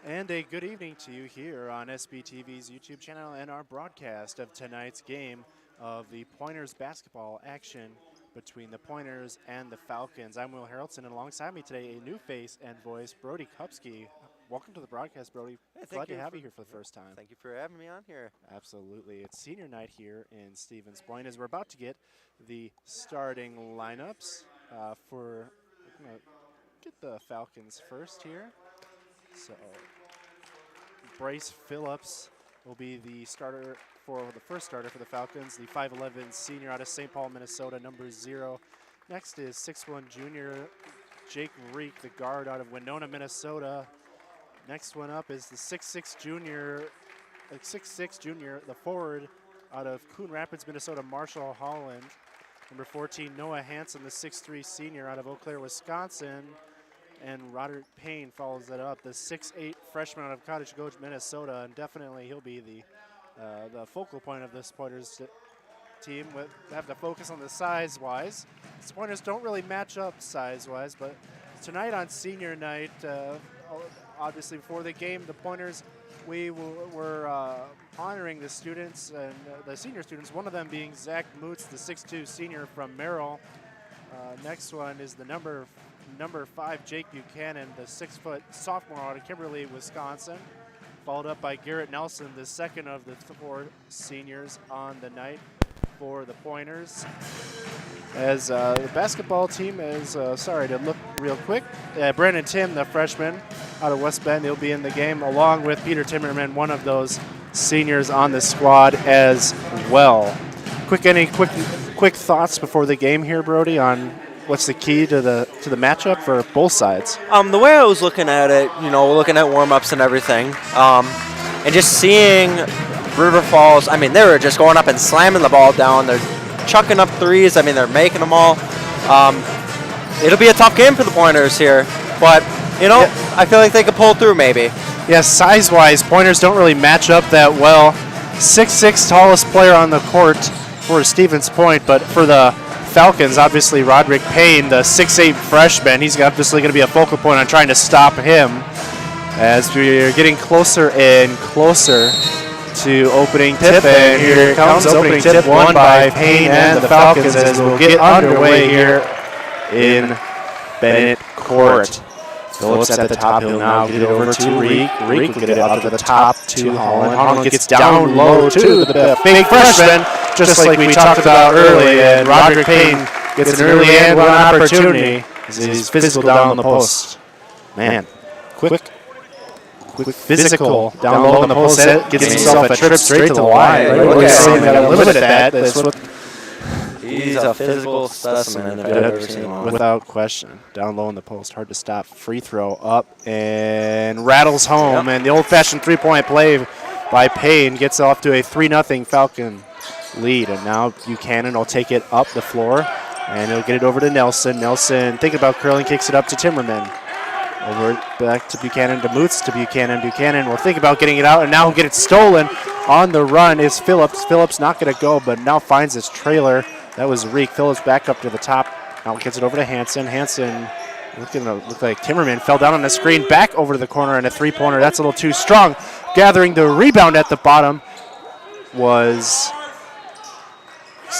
And a good evening to you here on SBTV's YouTube channel and our broadcast of tonight's game of the Pointers basketball action between the Pointers and the Falcons. I'm Will Haroldson, and alongside me today, a new face and voice, Brody Kupsky. Welcome to the broadcast, Brody. Hey, Glad to have you here for the first time. Thank you for having me on here. Absolutely. It's senior night here in Stevens Point as we're about to get the starting lineups we're going to get the Falcons first here. So Bryce Phillips will be the starter for the first starter for the Falcons, the 5'11 senior out of St. Paul, Minnesota, number 0. Next is 6'1 junior Jake Reek, the guard out of Winona, Minnesota. Next one up is the 6'6 junior, the forward out of Coon Rapids, Minnesota, Marshall Holland. Number 14, Noah Hansen, the 6'3 senior out of Eau Claire, Wisconsin. And Roderick Payne follows that up, the 6'8 freshman out of Cottage Grove, Minnesota, and definitely he'll be the focal point of this Pointers team. They have to focus on the size-wise. The Pointers don't really match up size-wise, but tonight on senior night, obviously before the game, the Pointers, we were honoring the students and the senior students, one of them being Zach Moots, the 6'2 senior from Merrill. Next one is the number 5, Jake Buchanan, the 6-foot sophomore out of Kimberly, Wisconsin. Followed up by Garrett Nelson, the second of the 4 seniors on the night for the Pointers. As the basketball team is, sorry to look real quick, Brandon Tim, the freshman out of West Bend, he'll be in the game along with Peter Timmerman, one of those seniors on the squad as well. Any quick thoughts before the game here, Brody, on what's the key to the matchup for both sides? The way I was looking at it, looking at warm-ups and everything, and just seeing River Falls, they were just going up and slamming the ball down. They're chucking up threes. They're making them all. It'll be a tough game for the Pointers here, but, I feel like they could pull through maybe. Yes, size-wise, Pointers don't really match up that well. 6'6", tallest player on the court for Stevens Point, but for the Falcons, obviously Roderick Payne, the 6'8 freshman, he's obviously going to be a focal point on trying to stop him as we're getting closer and closer to opening tip. And here comes opening tip, won by Payne and the Falcons as we'll get underway here in Bennett Court. Phillips at the top, he'll now get it over to Reek. Reek will get it up to the top to Holland. Holland gets down low to the big freshman, just like we talked about early, and Roderick Payne gets an early and one opportunity as he's physical down on the post. Man, quick physical down low on the post, gets himself a trip straight to the line. We're saying got to limit that. That's what he's a physical specimen if I've ever seen one. Without question. Down low in the post, hard to stop. Free throw up and rattles home. Yep. And the old-fashioned three-point play by Payne gets off to a 3-0 Falcon lead. And now Buchanan will take it up the floor, and he'll get it over to Nelson. Nelson, thinking about curling, kicks it up to Timmerman. Over back to Buchanan, to Moots, to Buchanan. Buchanan will think about getting it out, and now he'll get it stolen. On the run is Phillips. Phillips not going to go, but now finds his trailer. That was Reek. Phillips back up to the top. Now gets it over to Hansen. Hansen look like Timmerman fell down on the screen. Back over to the corner and a three-pointer. That's a little too strong. Gathering the rebound at the bottom was,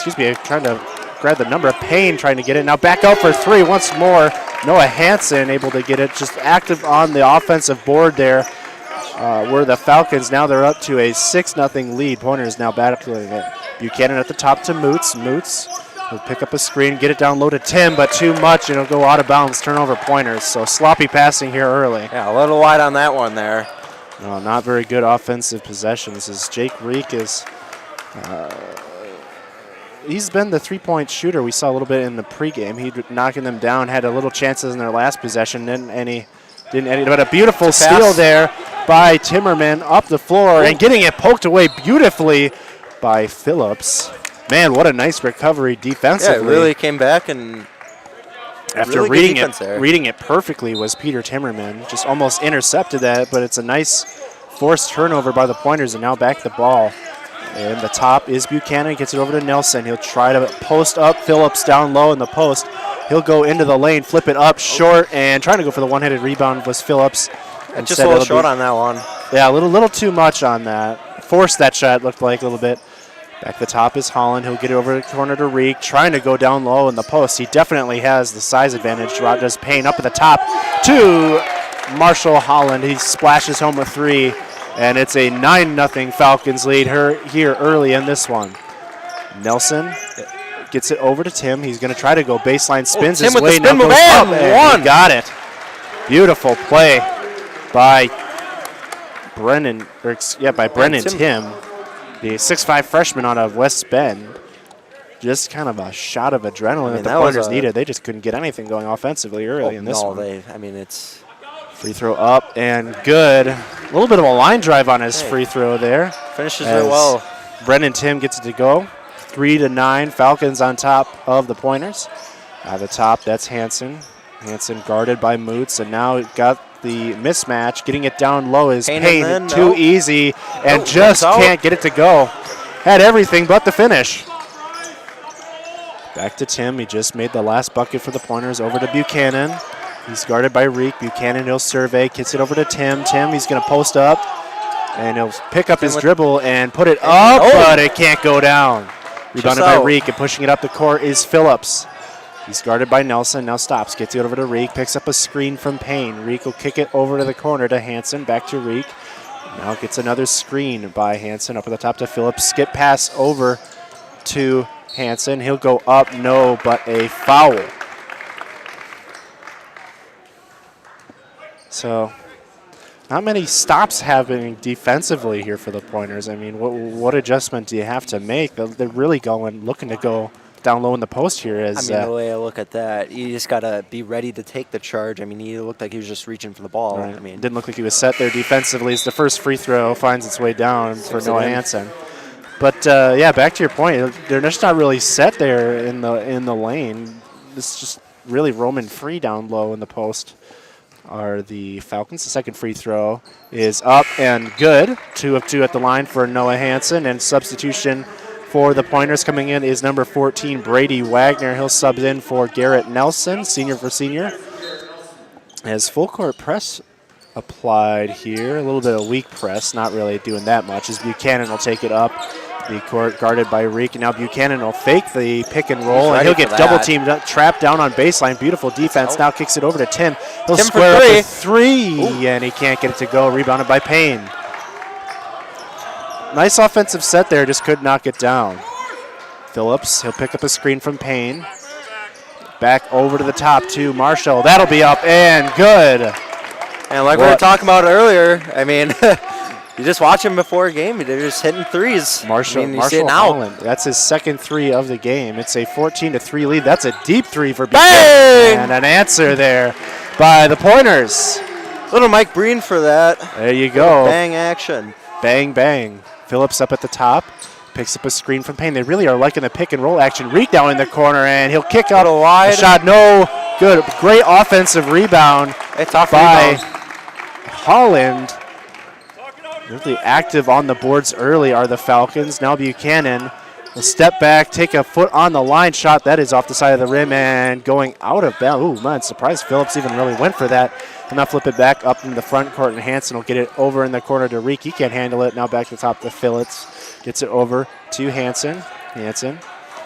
trying to grab the number. Payne trying to get it. Now back out for 3 once more. Noah Hansen able to get it. Just active on the offensive board there. Where the Falcons, now they're up to a 6-0 lead. Pointers now battling it. Buchanan at the top to Moots. Moots will pick up a screen, get it down low to Tim, but too much, and it'll go out of bounds, turnover Pointers. So sloppy passing here early. Yeah, a little wide on that one there. No, not very good offensive possessions as Jake Reek is, he's been the three-point shooter we saw a little bit in the pregame. He knocking them down, had a little chances in their last possession, didn't any, but a beautiful steal there by Timmerman up the floor and getting it poked away beautifully by Phillips. Man, what a nice recovery defensively. Yeah, it really came back, and after really reading it perfectly was Peter Timmerman. Just almost intercepted that, but it's a nice forced turnover by the Pointers, and now back the ball. And the top is Buchanan, gets it over to Nelson. He'll try to post up Phillips down low in the post. He'll go into the lane, flip it up short, and trying to go for the one-handed rebound was Phillips. Just a little short on that one. Yeah, a little too much on that. Forced that shot, looked like a little bit. Back the top is Holland. He'll get it over the corner to Reek, trying to go down low in the post. He definitely has the size advantage. Rogers Payne up at the top to Marshall Holland. He splashes home a 3, and it's a 9-0 Falcons lead here early in this one. Nelson gets it over to Tim. He's going to try to go baseline, spins his way. Tim with the spin move, and he got it. Beautiful play by Brennan Tim. The 6'5" freshman out of West Bend. Just kind of a shot of adrenaline that the Pointers needed. They just couldn't get anything going offensively early in this one. It's free throw up and good. A little bit of a line drive on his free throw there. Finishes it well. Brennan Tim gets it to go. 3-9. Falcons on top of the Pointers. At the top, that's Hansen. Hansen guarded by Moots, and now got the mismatch. Getting it down low is Payne. Too easy, and just can't get it to go. Had everything but the finish. Back to Tim. He just made the last bucket for the Pointers. Over to Buchanan. He's guarded by Reek. Buchanan, he'll survey. Gets it over to Tim. Tim, he's going to post up, and he'll pick up his dribble and put it up, but it can't go down. Rebounded by Reek, and pushing it up the court is Phillips. He's guarded by Nelson, now stops, gets it over to Reek, picks up a screen from Payne. Reek will kick it over to the corner to Hansen, back to Reek. Now gets another screen by Hansen, up at the top to Phillips. Skip pass over to Hansen. He'll go up, no, but a foul. So, not many stops happening defensively here for the Pointers. I mean, what adjustment do you have to make? They're really looking to go down low in the post here. The way I look at that, you just got to be ready to take the charge. I mean, he looked like he was just reaching for the ball. Right. Didn't look like he was set there defensively as the first free throw finds its way down for Noah Hansen. But, back to your point, they're just not really set there in the lane. It's just really roaming free down low in the post are the Falcons. The second free throw is up and good. 2 of 2 at the line for Noah Hansen, and substitution for the Pointers coming in is number 14, Brady Wagner. He'll sub in for Garrett Nelson, senior for senior. As full court press applied here, a little bit of weak press, not really doing that much, as Buchanan will take it up the court, guarded by Reek. And now Buchanan will fake the pick and roll, and he'll get double teamed, trapped down on baseline. Beautiful defense. Now kicks it over to Tim. He'll square up a 3, and he can't get it to go. Rebounded by Payne. Nice offensive set there, just could knock it down. Phillips, he'll pick up a screen from Payne. Back over to the top to Marshall. That'll be up and good. And like we were talking about earlier, I mean, you just watch him before a game, they're just hitting threes. Marshall Holland, that's his second 3 of the game. It's a 14-3 lead. That's a deep 3 for Buchanan. And an answer there by the Pointers. Little Mike Breen for that. There you go. Bang action. Bang, bang. Phillips up at the top. Picks up a screen from Payne. They really are liking the pick and roll action. Reek down in the corner, and he'll kick out a wide shot. No good. Great offensive rebound by Holland. Really active on the boards early are the Falcons. Now Buchanan will step back, take a foot on the line shot. That is off the side of the rim and going out of bounds. Ooh, man, surprised Phillips even really went for that. And now flip it back up in the front court, and Hansen will get it over in the corner to Reek. He can't handle it. Now back to the top to Phillips. Gets it over to Hansen. Hansen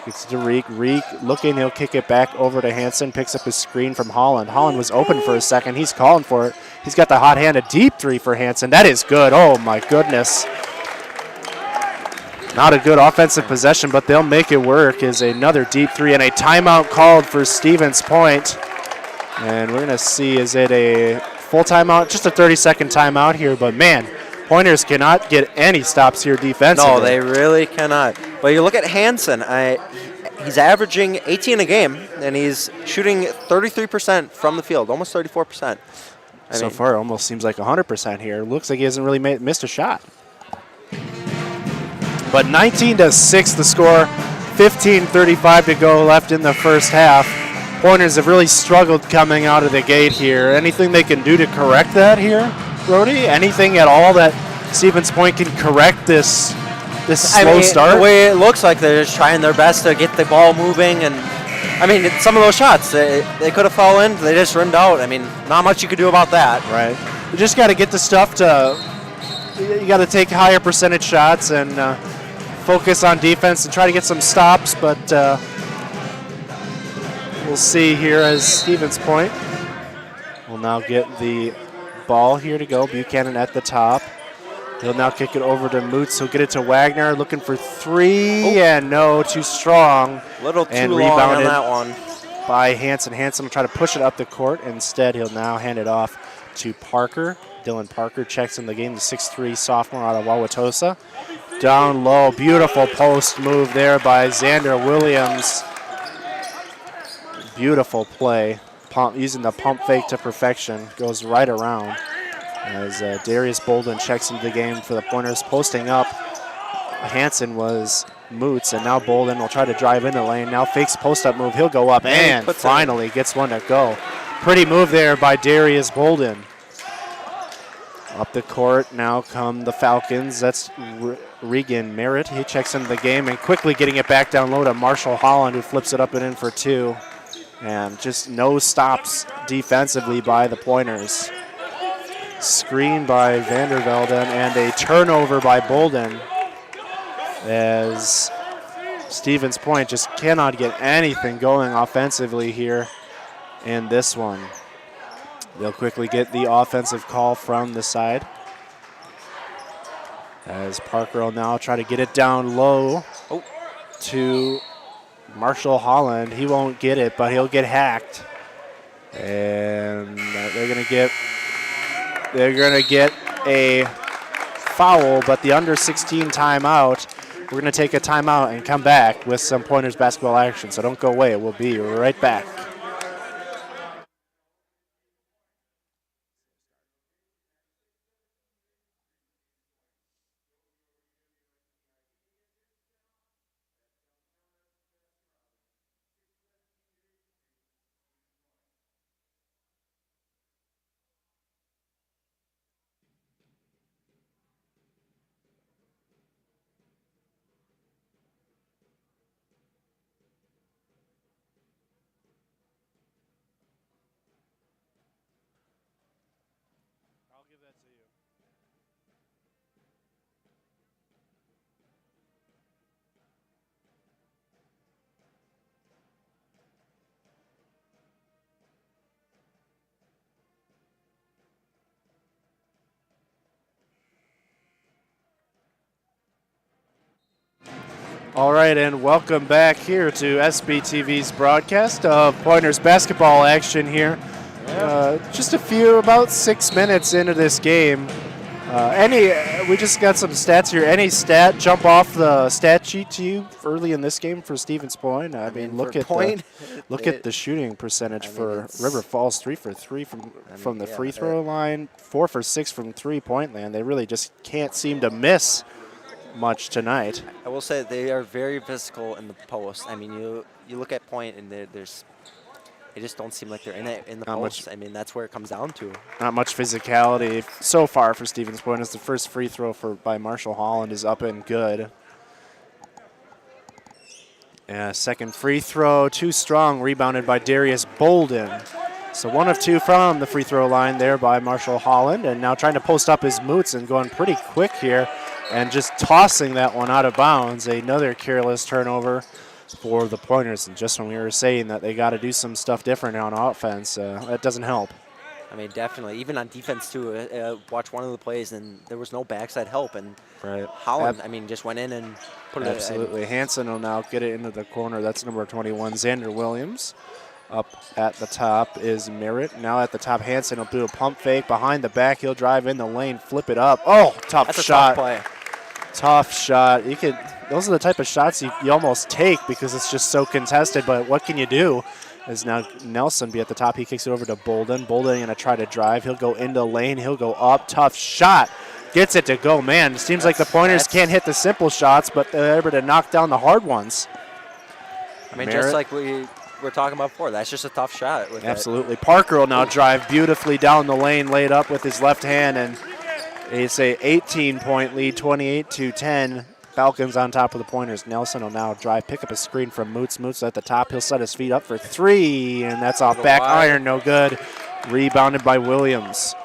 gets it to Reek. Reek looking, he'll kick it back over to Hansen. Picks up his screen from Holland. Holland was open for a second. He's calling for it. He's got the hot hand, a deep 3 for Hansen. That is good. Oh, my goodness. Not a good offensive possession, but they'll make it work. Is another deep 3 and a timeout called for Stevens Point. And we're going to see, is it a full timeout? Just a 30-second timeout here, but man, Pointers cannot get any stops here defensively. No, they really cannot. But you look at Hansen, he's averaging 18 a game, and he's shooting 33% from the field, almost 34%. So far, it almost seems like 100% here. Looks like he hasn't really missed a shot. But 19-6 the score, 15:35 to go left in the first half. Pointers have really struggled coming out of the gate here. Anything they can do to correct that here, Brody? Anything at all that Stevens Point can correct this slow start? The way it looks like they're just trying their best to get the ball moving. And, I mean, some of those shots, they could have fallen. They just rimmed out. I mean, not much you could do about that. Right. you just got to get the stuff to. You got to take higher percentage shots and focus on defense and try to get some stops. But we'll see here as Stevens Point will now get the ball here to go. Buchanan at the top. He'll now kick it over to Moots. He'll get it to Wagner, looking for three, and no, too strong. A little too and long on rebounded that one. By Hanson. Hanson will try to push it up the court. Instead, he'll now hand it off to Parker. Dylan Parker checks in the game, the 6'3 sophomore out of Wauwatosa. Down low, beautiful post move there by Xander Williams. Beautiful play, using the pump fake to perfection. Goes right around as Darius Bolden checks into the game for the Pointers. Posting up, Hanson was Moots, and now Bolden will try to drive into the lane. Now fakes post-up move. He'll go up and finally gets one to go. Pretty move there by Darius Bolden. Up the court, now come the Falcons. That's Regan Merritt. He checks into the game and quickly getting it back down low to Marshall Holland, who flips it up and in for two. And just no stops defensively by the Pointers. Screen by Vandervelden and a turnover by Bolden, as Stevens Point just cannot get anything going offensively here in this one. They'll quickly get the offensive call from the side, as Parker will now try to get it down low to Marshall Holland. He won't get it, but he'll get hacked. And they're going to get a foul, but the under 16 timeout. We're going to take a timeout and come back with some Pointers basketball action, so don't go away. We'll be right back. All right, and welcome back here to SBTV's broadcast of Pointers basketball action here. Just about 6 minutes into this game. We just got some stats here. Any stat jump off the stat sheet to you early in this game for Stevens Point? I mean, look at the shooting percentage for River Falls. 3 for 3 from the free throw line, 4 for 6 from three-point land. They really just can't seem to miss much tonight. I will say they are very physical in the post. I mean, you look at Point and they just don't seem like they're in it in the post. I mean, that's where it comes down to. Not much physicality so far for Stevens Point, as the first free throw by Marshall Holland is up and good. Second free throw, too strong, rebounded by Darius Bolden. So 1 of 2 from the free throw line there by Marshall Holland, and now trying to post up his Moots and going pretty quick here and just tossing that one out of bounds. Another careless turnover for the Pointers. And just when we were saying that they got to do some stuff different on offense, that doesn't help. I mean, definitely. Even on defense, too. Watch one of the plays, and there was no backside help. And Holland, just went in and put it. Absolutely. Hanson will now get it into the corner. That's number 21, Xander Williams. Up at the top is Merritt. Now at the top, Hanson will do a pump fake. Behind the back, he'll drive in the lane, flip it up. Oh, tough shot. Tough play. Tough shot. Those are the type of shots you almost take because it's just so contested, but what can you do? As now Nelson be at the top. He kicks it over to Bolden. Bolden going to try to drive. He'll go into lane. He'll go up. Tough shot. Gets it to go. Man, it seems like the Pointers can't hit the simple shots, but they're able to knock down the hard ones. I mean, Merritt, just like we were talking about before, that's just a tough shot. Absolutely. Parker will now drive beautifully down the lane, laid up with his left hand, and it's a 18-point lead, 28-10. Falcons on top of the Pointers. Nelson will now drive, pick up a screen from Moots. Moots at the top. He'll set his feet up for 3, and that's off back iron, no good. Rebounded by Williams.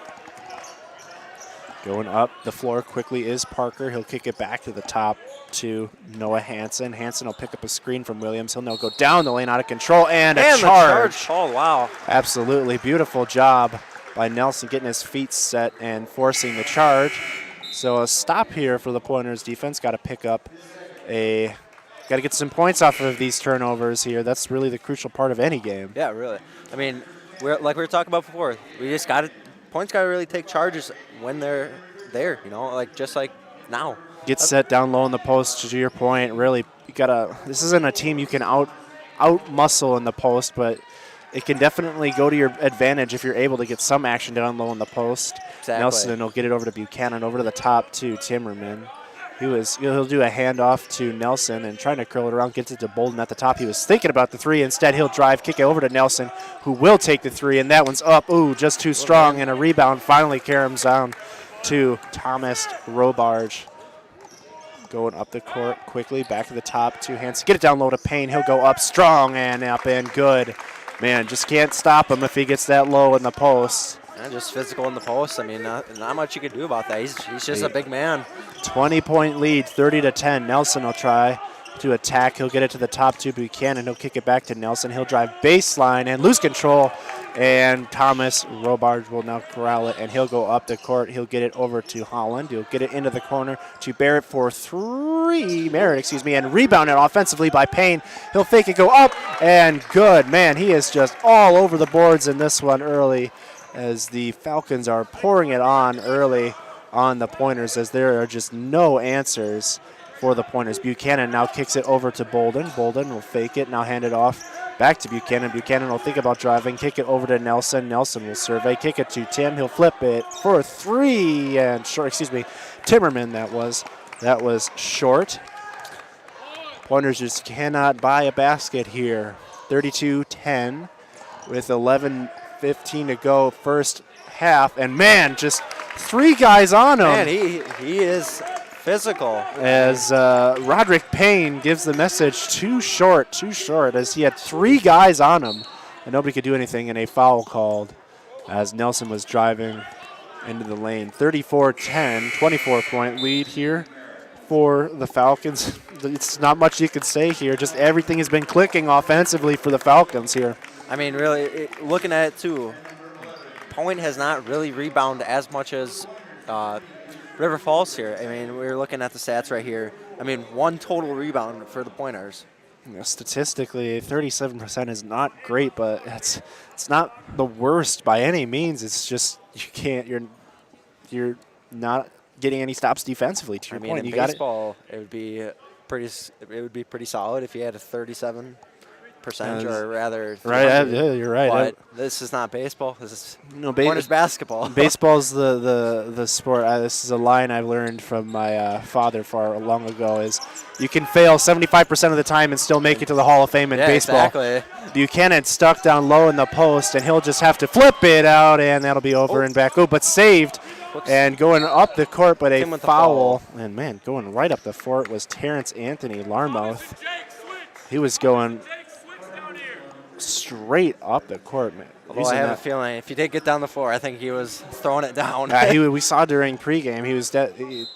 Going up the floor quickly is Parker. He'll kick it back to the top to Noah Hansen. Hansen will pick up a screen from Williams. He'll now go down the lane out of control and a charge. Oh, wow. Absolutely beautiful job by Nelson getting his feet set and forcing the charge. So a stop here for the Pointers defense. Got to pick up got to get some points off of these turnovers here. That's really the crucial part of any game. Yeah, really. I mean, like we were talking about before, we just got to, points got to really take charges when they're there, like just like now. Get set down low in the post, to your point. Really, you got to, this isn't a team you can out muscle in the post, but it can definitely go to your advantage if you're able to get some action down low in the post. Exactly. Nelson will get it over to Buchanan, over to the top to Timmerman. He'll do a handoff to Nelson and trying to curl it around, gets it to Bolden at the top. He was thinking about the three. Instead, he'll drive, kick it over to Nelson, who will take the three, and that one's up. Ooh, just too strong, and a rebound finally caroms down to Thomas Robarge. Going up the court quickly, back to the top, 2 hands. Get it down low to Payne. He'll go up strong and up and good. Man, just can't stop him if he gets that low in the post. Yeah, just physical in the post. I mean, not much you can do about that. He's just a big man. 20-point lead, 30-10. Nelson will try to attack. He'll get it to the top to Buchanan. He'll kick it back to Nelson. He'll drive baseline and lose control. And Thomas Robarge will now corral it, and he'll go up the court. He'll get it over to Holland. He'll get it into the corner to Barrett for Merritt, and rebounded offensively by Payne. He'll fake it, go up, and good. Man, he is just all over the boards in this one early, as the Falcons are pouring it on early on the Pointers, as there are just no answers for the Pointers. Buchanan now kicks it over to Bolden. Bolden will fake it, now hand it off back to Buchanan. Buchanan will think about driving, kick it over to Nelson. Nelson will survey, kick it to Tim. He'll flip it for a 3 and short, Timmerman that was short. Pointers just cannot buy a basket here. 32-10 with 11:15 to go first half, and man, just 3 guys on him. Man, he is physical. As Roderick Payne gives the message too short, as he had 3 guys on him, and nobody could do anything, and a foul called as Nelson was driving into the lane. 34-10, 24-point lead here for the Falcons. It's not much you could say here. Just everything has been clicking offensively for the Falcons here. I mean, really, looking at it too, Point has not really rebounded as much as River Falls here. I mean, we're looking at the stats right here. I mean, 1 total rebound for the Pointers. Statistically, 37% is not great, but it's not the worst by any means. It's just you're not getting any stops defensively. To your point, in baseball, it would be pretty solid if you had a 37%, or rather. Right, yeah, you're right. But this is not baseball. This is Pointers basketball. Baseball's the sport. This is a line I've learned from my father far long ago. Is you can fail 75% of the time and still make it to the Hall of Fame in baseball. Exactly. Buchanan stuck down low in the post, and he'll just have to flip it out, and that'll be over and back. Oh, but saved. Whoops. And going up the court, but a foul. And, man, going right up the fort was Terrence Anthony Larmouth. He was going straight up the court, man. Although I have a feeling if he did get down the floor, I think he was throwing it down. We saw during pregame, he was Anthony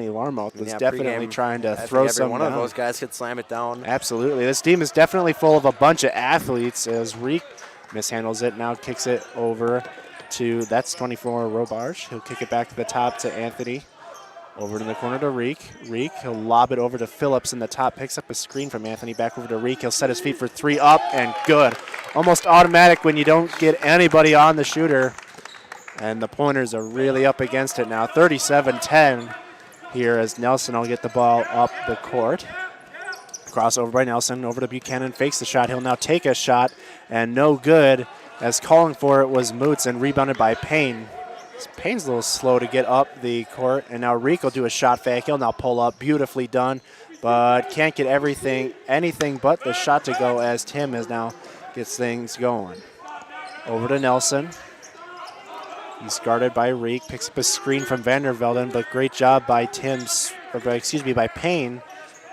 Larmouth was definitely trying to throw some down. One of those guys could slam it down. Absolutely. This team is definitely full of a bunch of athletes, as Reek mishandles it, now kicks it over to, that's 24 Robarge. He'll kick it back to the top to Anthony. Over to the corner to Reek. Reek, he'll lob it over to Phillips in the top, picks up a screen from Anthony, back over to Reek. He'll set his feet for 3, up and good. Almost automatic when you don't get anybody on the shooter. And the Pointers are really up against it now. 37-10 here as Nelson will get the ball up the court. Crossover by Nelson, over to Buchanan, fakes the shot. He'll now take a shot, and no good, as calling for it was Moots, and rebounded by Payne. Payne's a little slow to get up the court, and now Reek will do a shot fake. He'll now pull up, beautifully done, but can't get anything but the shot to go, as Tim is now gets things going. Over to Nelson. He's guarded by Reek, picks up a screen from Vandervelden, but great job by by Payne,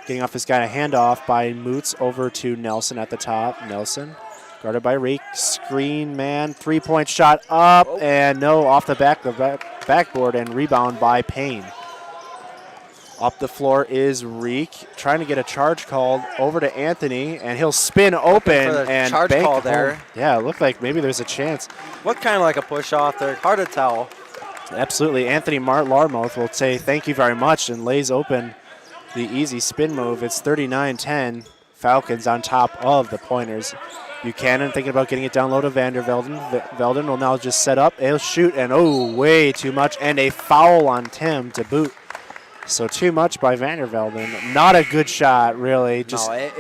getting off his guy. A handoff by Moots over to Nelson at the top. Nelson Guarded by Reek. Screen man. 3-point shot up and no, off the backboard and rebound by Payne. Up the floor is Reek, trying to get a charge called over to Anthony, and he'll spin open and charge bank call home. there. Yeah, it looked like maybe there's a chance. Looked kind of like a push off there. Hard to tell. Absolutely. Anthony Larmouth will say thank you very much and lays open the easy spin move. It's 39-10. Falcons on top of the Pointers. Buchanan thinking about getting it down low to Vandervelden. Velden will now just set up. He'll shoot, and oh, way too much, and a foul on Tim to boot. So too much by Vandervelden. Not a good shot, really. Just no,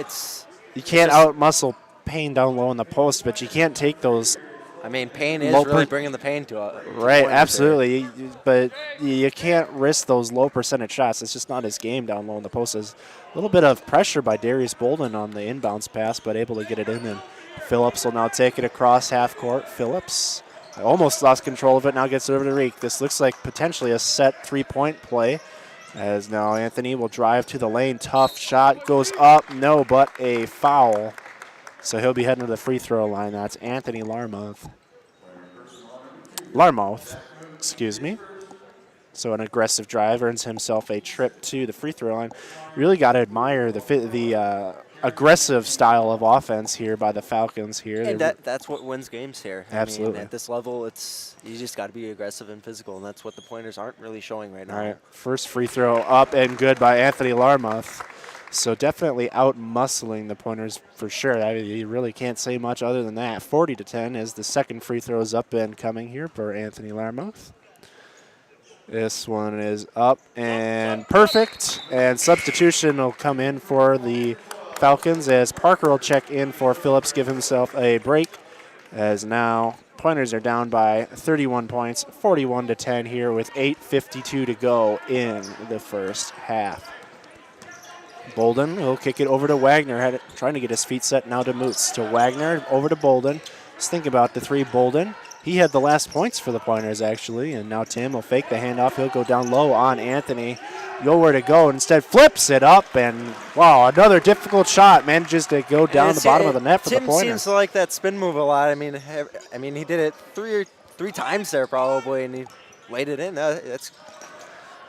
you can't out-muscle Payne down low in the post, but you can't take those. I mean, Payne is really bringing the pain to it. Right, absolutely. But you can't risk those low percentage shots. It's just not his game down low in the post. There's a little bit of pressure by Darius Bolden on the inbounds pass, but able to get it in. And Phillips will now take it across half court. Phillips almost lost control of it, now gets it over to Reek. This looks like potentially a set three-point play. As now Anthony will drive to the lane. Tough shot goes up. No, but a foul. So he'll be heading to the free throw line. That's Anthony Larmouth. Excuse me. So an aggressive drive earns himself a trip to the free throw line. Really got to admire the aggressive style of offense here by the Falcons here. And that's what wins games here. Absolutely. I mean, at this level, you just got to be aggressive and physical, and that's what the Pointers aren't really showing right now. All right, first free throw up and good by Anthony Larmouth. So definitely out-muscling the Pointers for sure. I mean, you really can't say much other than that. 40-10 as the second free throw is up and coming here for Anthony Larmouth. This one is up and perfect. And substitution will come in for the Falcons as Parker will check in for Phillips, give himself a break. As now Pointers are down by 31 points, 41-10 here with 8:52 to go in the first half. Bolden will kick it over to Wagner, trying to get his feet set now to Moots. To Wagner, over to Bolden. Let's think about the three. Bolden, he had the last points for the Pointers, actually, and now Tim will fake the handoff. He'll go down low on Anthony. Nowhere to go. Instead, flips it up, and wow, another difficult shot. Manages to go down the bottom of the net for the Pointers. Tim seems to like that spin move a lot. I mean, he did it three times there probably, and he laid it in.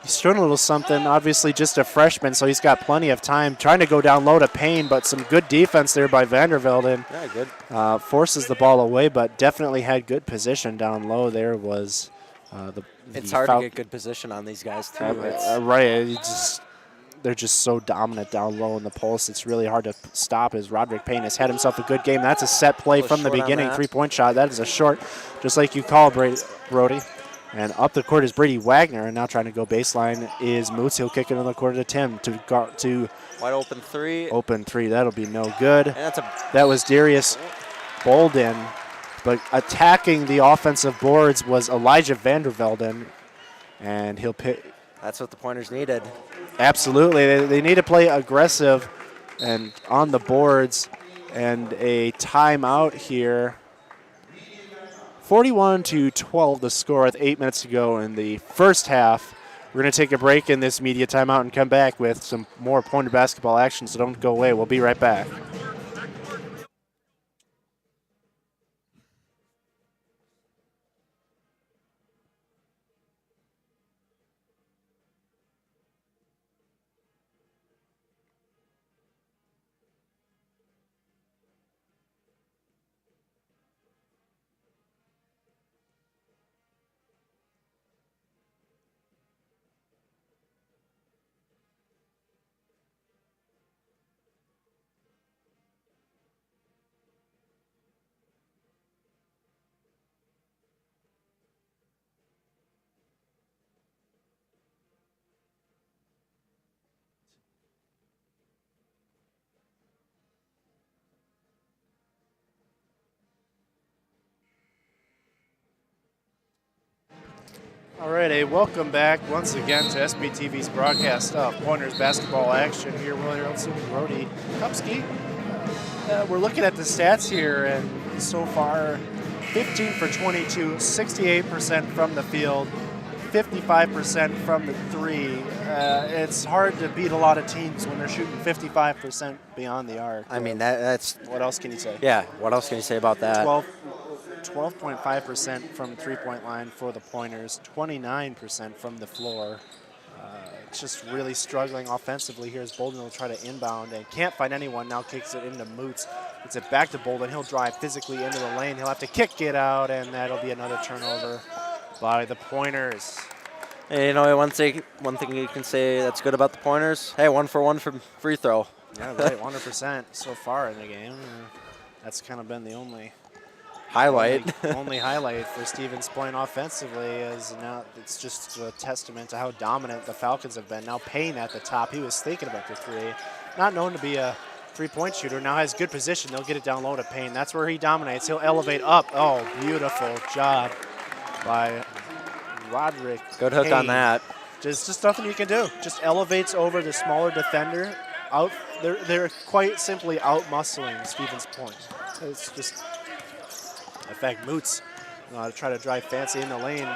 He's showing a little something. Obviously, just a freshman, so he's got plenty of time. Trying to go down low to Payne, but some good defense there by Vandervelden. Yeah, good. Forces the ball away, but definitely had good position down low. There was It's hard to get good position on these guys too. Right, they're just so dominant down low in the post. It's really hard to stop. As Roderick Payne has had himself a good game. That's a set play from the beginning. 3-point shot. That is a short, just like you call Brody. And up the court is Brady Wagner, and now trying to go baseline is Moots. He'll kick it in the court to Tim to wide open three. Open three. That'll be no good. And that was Darius Bolden, but attacking the offensive boards was Elijah Vandervelden, and he'll pick. That's what the Pointers needed. Absolutely, they need to play aggressive and on the boards, and a timeout here. 41-12 the score with 8 minutes to go in the first half. We're going to take a break in this media timeout and come back with some more Pointer basketball action, so don't go away. We'll be right back. All right, welcome back once again to SBTV's broadcast of Pointers basketball action here. Will Haroldson, Brody, Kupsky. We're looking at the stats here, and so far 15 for 22, 68% from the field, 55% from the three. It's hard to beat a lot of teams when they're shooting 55% beyond the arc. I mean, that's... What else can you say? Yeah, what else can you say about that? 12.5% from three-point line for the Pointers, 29% from the floor. Just really struggling offensively here as Bolden will try to inbound and can't find anyone. Now kicks it into Moots. Gets it back to Bolden. He'll drive physically into the lane. He'll have to kick it out, and that'll be another turnover by the Pointers. Hey, you know, one thing you can say that's good about the Pointers, hey, 1 for 1 from free throw. Yeah, right, 100% so far in the game. That's kind of been the only highlight. Only highlight for Stevens Point offensively is now it's just a testament to how dominant the Falcons have been. Now Payne at the top. He was thinking about the three. Not known to be a three-point shooter. Now has good position. They'll get it down low to Payne. That's where he dominates. He'll elevate up. Oh, beautiful job by Roderick. Good hook Payne. on that. Just nothing you can do. Just elevates over the smaller defender. They're quite simply out-muscling Stevens Point. It's just... In fact, Moots try to drive fancy in the lane.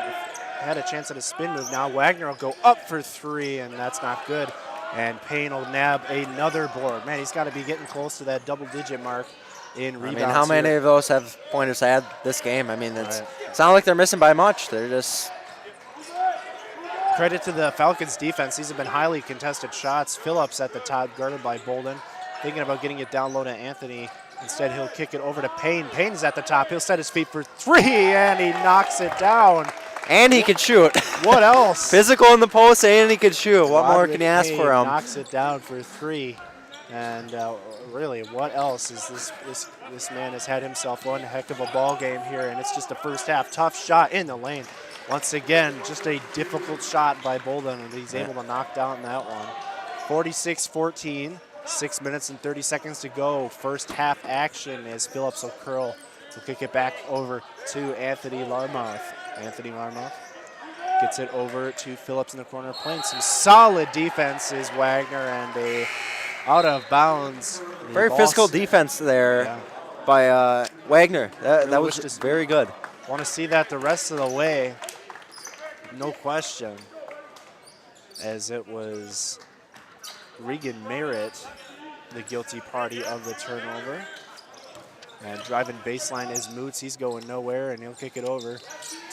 Had a chance at a spin move. Now Wagner will go up for three, and that's not good. And Payne will nab another board. Man, he's got to be getting close to that double-digit mark in rebounds. I mean, how many of those have Pointers had this game? I mean, it's not like they're missing by much. They're just... Credit to the Falcons' defense. These have been highly contested shots. Phillips at the top, guarded by Bolden. Thinking about getting it down low to Anthony. Instead, he'll kick it over to Payne. Payne's at the top. He'll set his feet for three, and he knocks it down. And he can shoot. What else? Physical in the post, and he can shoot. What Roderick more can you ask Payne for him? Knocks it down for three. And really, what else is this man has had himself one heck of a ball game here, and it's just the first half. Tough shot in the lane. Once again, just a difficult shot by Bolden, and he's able to knock down that one. 46-14. 6 minutes and 30 seconds to go. First half action as Phillips will curl. He'll kick it back over to Anthony Larmouth. Anthony Larmouth gets it over to Phillips in the corner. Playing some solid defense is Wagner, and a out of bounds. Very physical defense there by Wagner. That was just very good. Want to see that the rest of the way. No question. As it was Regan Merritt, the guilty party of the turnover. And driving baseline is Moots. He's going nowhere, and he'll kick it over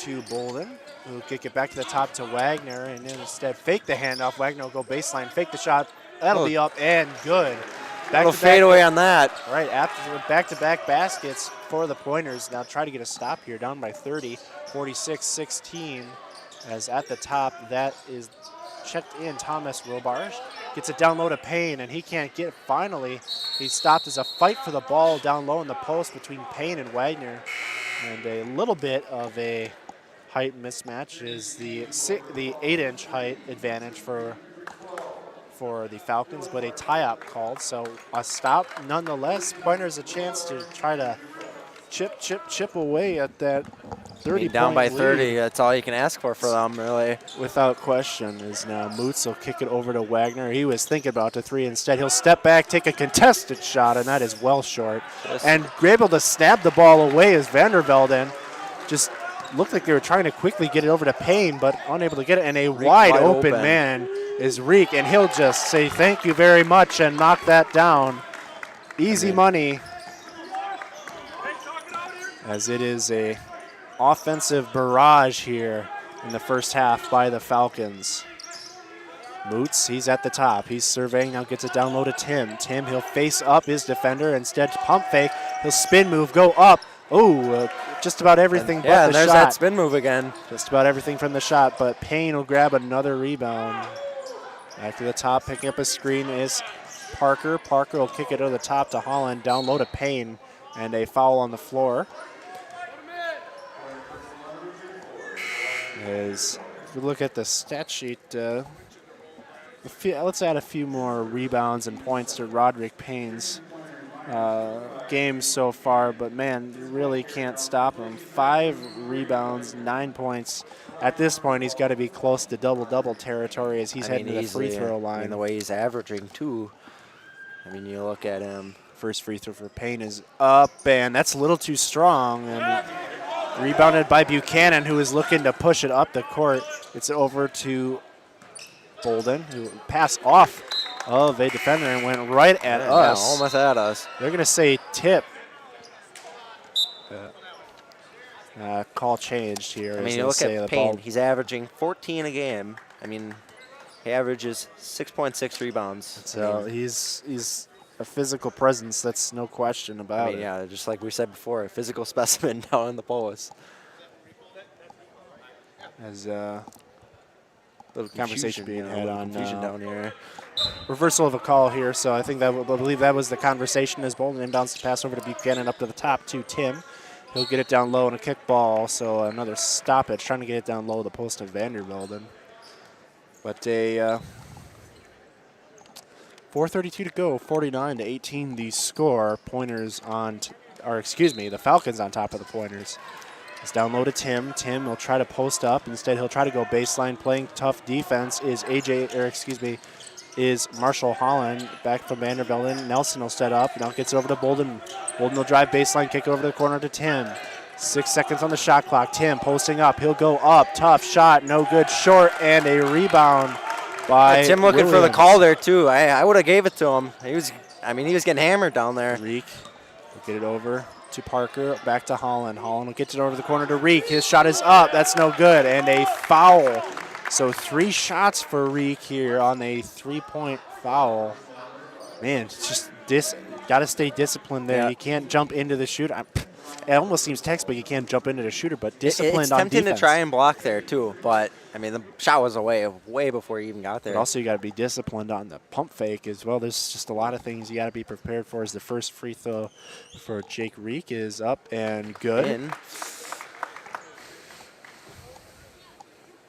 to Bolden, who'll kick it back to the top to Wagner, and then instead fake the handoff. Wagner will go baseline, fake the shot. That'll be up and good. Little fadeaway on that. Right, after back-to-back baskets for the Pointers. Now try to get a stop here, down by 30, 46-16. As at the top, that is checked in Thomas Robarge. Gets it down low to Payne, and he can't get it. Finally, he's stopped as a fight for the ball down low in the post between Payne and Wagner. And a little bit of a height mismatch is the 8-inch height advantage for the Falcons, but a tie-up called. So a stop nonetheless. Pointers a chance to try to chip away at that 30 down by 30, lead. that's all you can ask for them, really. Without question is now Moots will kick it over to Wagner. He was thinking about the three. Instead, he'll step back, take a contested shot, and that is well short. Yes. And able to snap the ball away as Vandervelden just looked like they were trying to quickly get it over to Payne, but unable to get it. And a wide open man is Reek, and he'll just say thank you very much and knock that down. Easy money, as it is a offensive barrage here in the first half by the Falcons. Moots, he's at the top. He's surveying, now gets it down low to Tim. Tim, he'll face up his defender. Instead, pump fake. He'll spin move, go up. Oh, just about everything but the shot. Yeah, there's that spin move again. Just about everything from the shot, but Payne will grab another rebound. Back to the top, picking up a screen is Parker. Parker will kick it to the top to Holland, down low to Payne, and a foul on the floor. If you look at the stat sheet, let's add a few more rebounds and points to Roderick Payne's games so far, but man, you really can't stop him. 5 rebounds, 9 points. At this point, he's got to be close to double-double territory as he's heading to the free throw line. And the way he's averaging, too. I mean, you look at him. First free throw for Payne is up, and that's a little too strong. And Rebounded by Buchanan, who is looking to push it up the court. It's over to Bolden, who passed off of a defender and went right at us. Almost at us. They're going to say tip. Call changed here. I mean, you look at Payne. He's averaging 14 a game. I mean, he averages 6.6 rebounds. So he's a physical presence. That's no question about it. Yeah, just like we said before, a physical specimen down in the post. As little conversation being had on confusion down here. Reversal of a call here. So I believe that was the conversation as Bolden inbounds the pass over to Buchanan up to the top to Tim. He'll get it down low and a kickball, so another stoppage, trying to get it down low the post of Vanderbilden. But a 4:32 to go, 49-18 the score. Pointers on, the Falcons on top of the Pointers. It's down low to Tim. Tim will try to post up. Instead, he'll try to go baseline. Playing tough defense is Marshall Holland back from Vanderbilden. Nelson will set up. Now gets it over to Bolden. Bolden will drive baseline, kick over the corner to Tim. 6 seconds on the shot clock. Tim posting up. He'll go up. Tough shot. No good. Short and a rebound by Tim looking for the call there too. I would have gave it to him. He was getting hammered down there. Reek will get it over to Parker. Back to Holland. Holland will get it over to the corner to Reek. His shot is up. That's no good. And a foul. So 3 shots for Reek here on a 3-point foul. Man, it's just got to stay disciplined there. Yeah. You can't jump into the shooter. It almost seems textbook. You can't jump into the shooter, but disciplined on defense. It's tempting to try and block there too, but I mean the shot was away way before you even got there. But also you got to be disciplined on the pump fake as well. There's just a lot of things you got to be prepared for. As the first free throw for Jake Reek is up and good.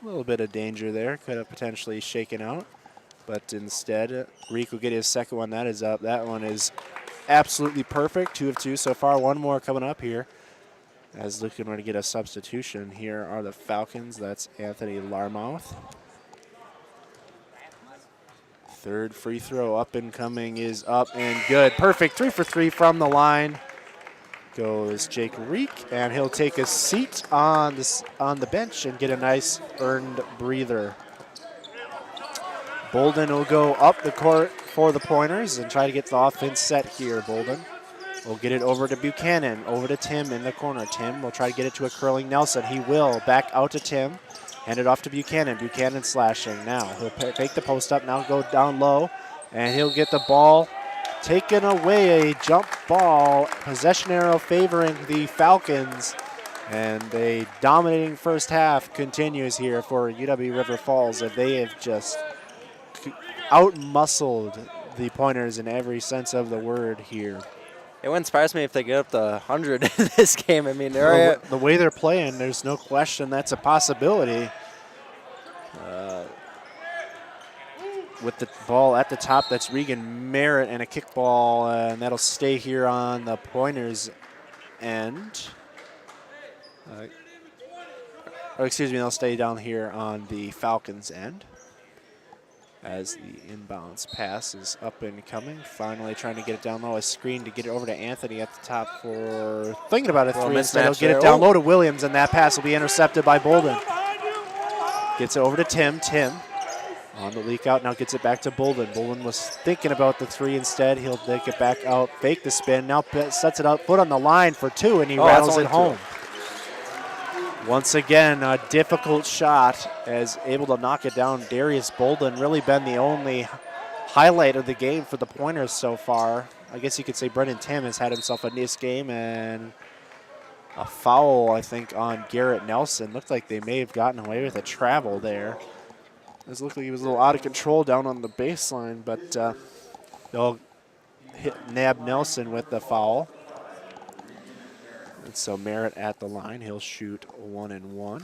A little bit of danger there. Could have potentially shaken out. But instead, Reek will get his second one. That is up. That one is absolutely perfect. 2 of 2 so far. One more coming up here. As looking to get a substitution. Here are the Falcons. That's Anthony Larmouth. Third free throw up and coming is up and good. Perfect. 3 for 3 from the line. Goes Jake Reek, and he'll take a seat on the bench and get a nice earned breather. Bolden will go up the court for the Pointers and try to get the offense set here. Bolden will get it over to Buchanan, over to Tim in the corner. Tim will try to get it to a curling Nelson. He will. Back out to Tim. Hand it off to Buchanan. Buchanan slashing now. He'll take the post up, now go down low, and he'll get the ball taken away. A jump ball. Possession arrow favoring the Falcons. And a dominating first half continues here for UW River Falls, as they have just out-muscled the Pointers in every sense of the word here. It wouldn't surprise me if they get up to 100 in this game. I mean, the way they're playing, there's no question that's a possibility. With the ball at the top, that's Regan Merritt, and a kickball, and that'll stay here on the Pointers' end. They'll stay down here on the Falcons' end. As the inbounds pass is up and coming. Finally trying to get it down low. A screen to get it over to Anthony at the top for thinking about a three. Instead, he'll get it down low to Williams, and that pass will be intercepted by Bolden. Gets it over to Tim. Tim on the leak out, now gets it back to Bolden. Bolden was thinking about the three instead. He'll take it back out, fake the spin, now sets it up, foot on the line for two, and he rattles it home. Once again, a difficult shot, as able to knock it down. Darius Bolden really been the only highlight of the game for the Pointers so far. I guess you could say Brendan Tim has had himself a nice game, and a foul, I think, on Garrett Nelson. Looked like they may have gotten away with a travel there. It looked like he was a little out of control down on the baseline, but they'll nab Nelson with the foul. And so Merritt at the line. He'll shoot 1 and 1.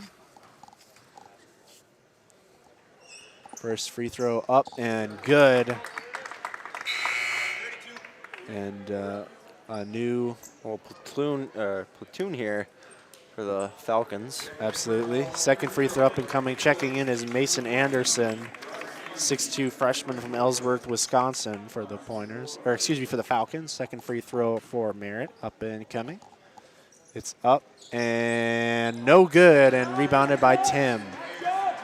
First free throw up and good. And a new platoon here for the Falcons. Absolutely. Second free throw up and coming. Checking in is Mason Anderson, 6'2" freshman from Ellsworth, Wisconsin, for the Pointers. Or excuse me, for the Falcons. Second free throw for Merritt up and coming. It's up and no good, and rebounded by Tim.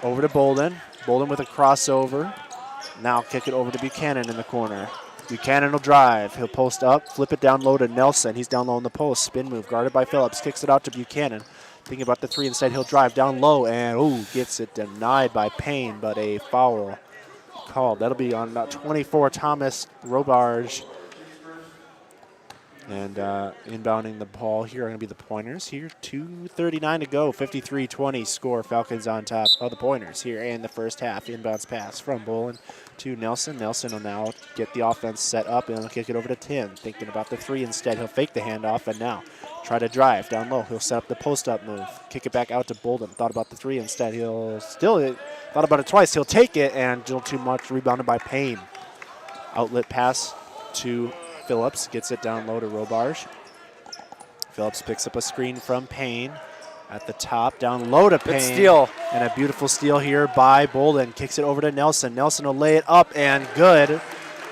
Over to Bolden. Bolden with a crossover. Now kick it over to Buchanan in the corner. Buchanan will drive. He'll post up, flip it down low to Nelson. He's down low in the post. Spin move, guarded by Phillips. Kicks it out to Buchanan. Thinking about the three instead. He'll drive down low and, gets it denied by Payne, but a foul called. That'll be on about 24, Thomas Robarge. And inbounding the ball here are going to be the Pointers. Here, 2:39 to go, 53-20 score. Falcons on top of the Pointers here in the first half. Inbounds pass from Bolden to Nelson. Nelson will now get the offense set up and he'll kick it over to Tim. Thinking about the three instead. He'll fake the handoff and now try to drive down low. He'll set up the post-up move. Kick it back out to Bolden. Thought about the three instead. He'll still thought about it twice. He'll take it and a little too much. Rebounded by Payne. Outlet pass to Phillips, gets it down low to Robarge. Phillips picks up a screen from Payne at the top, down low to Payne. Good steal. And a beautiful steal here by Bolden. Kicks it over to Nelson. Nelson will lay it up and good.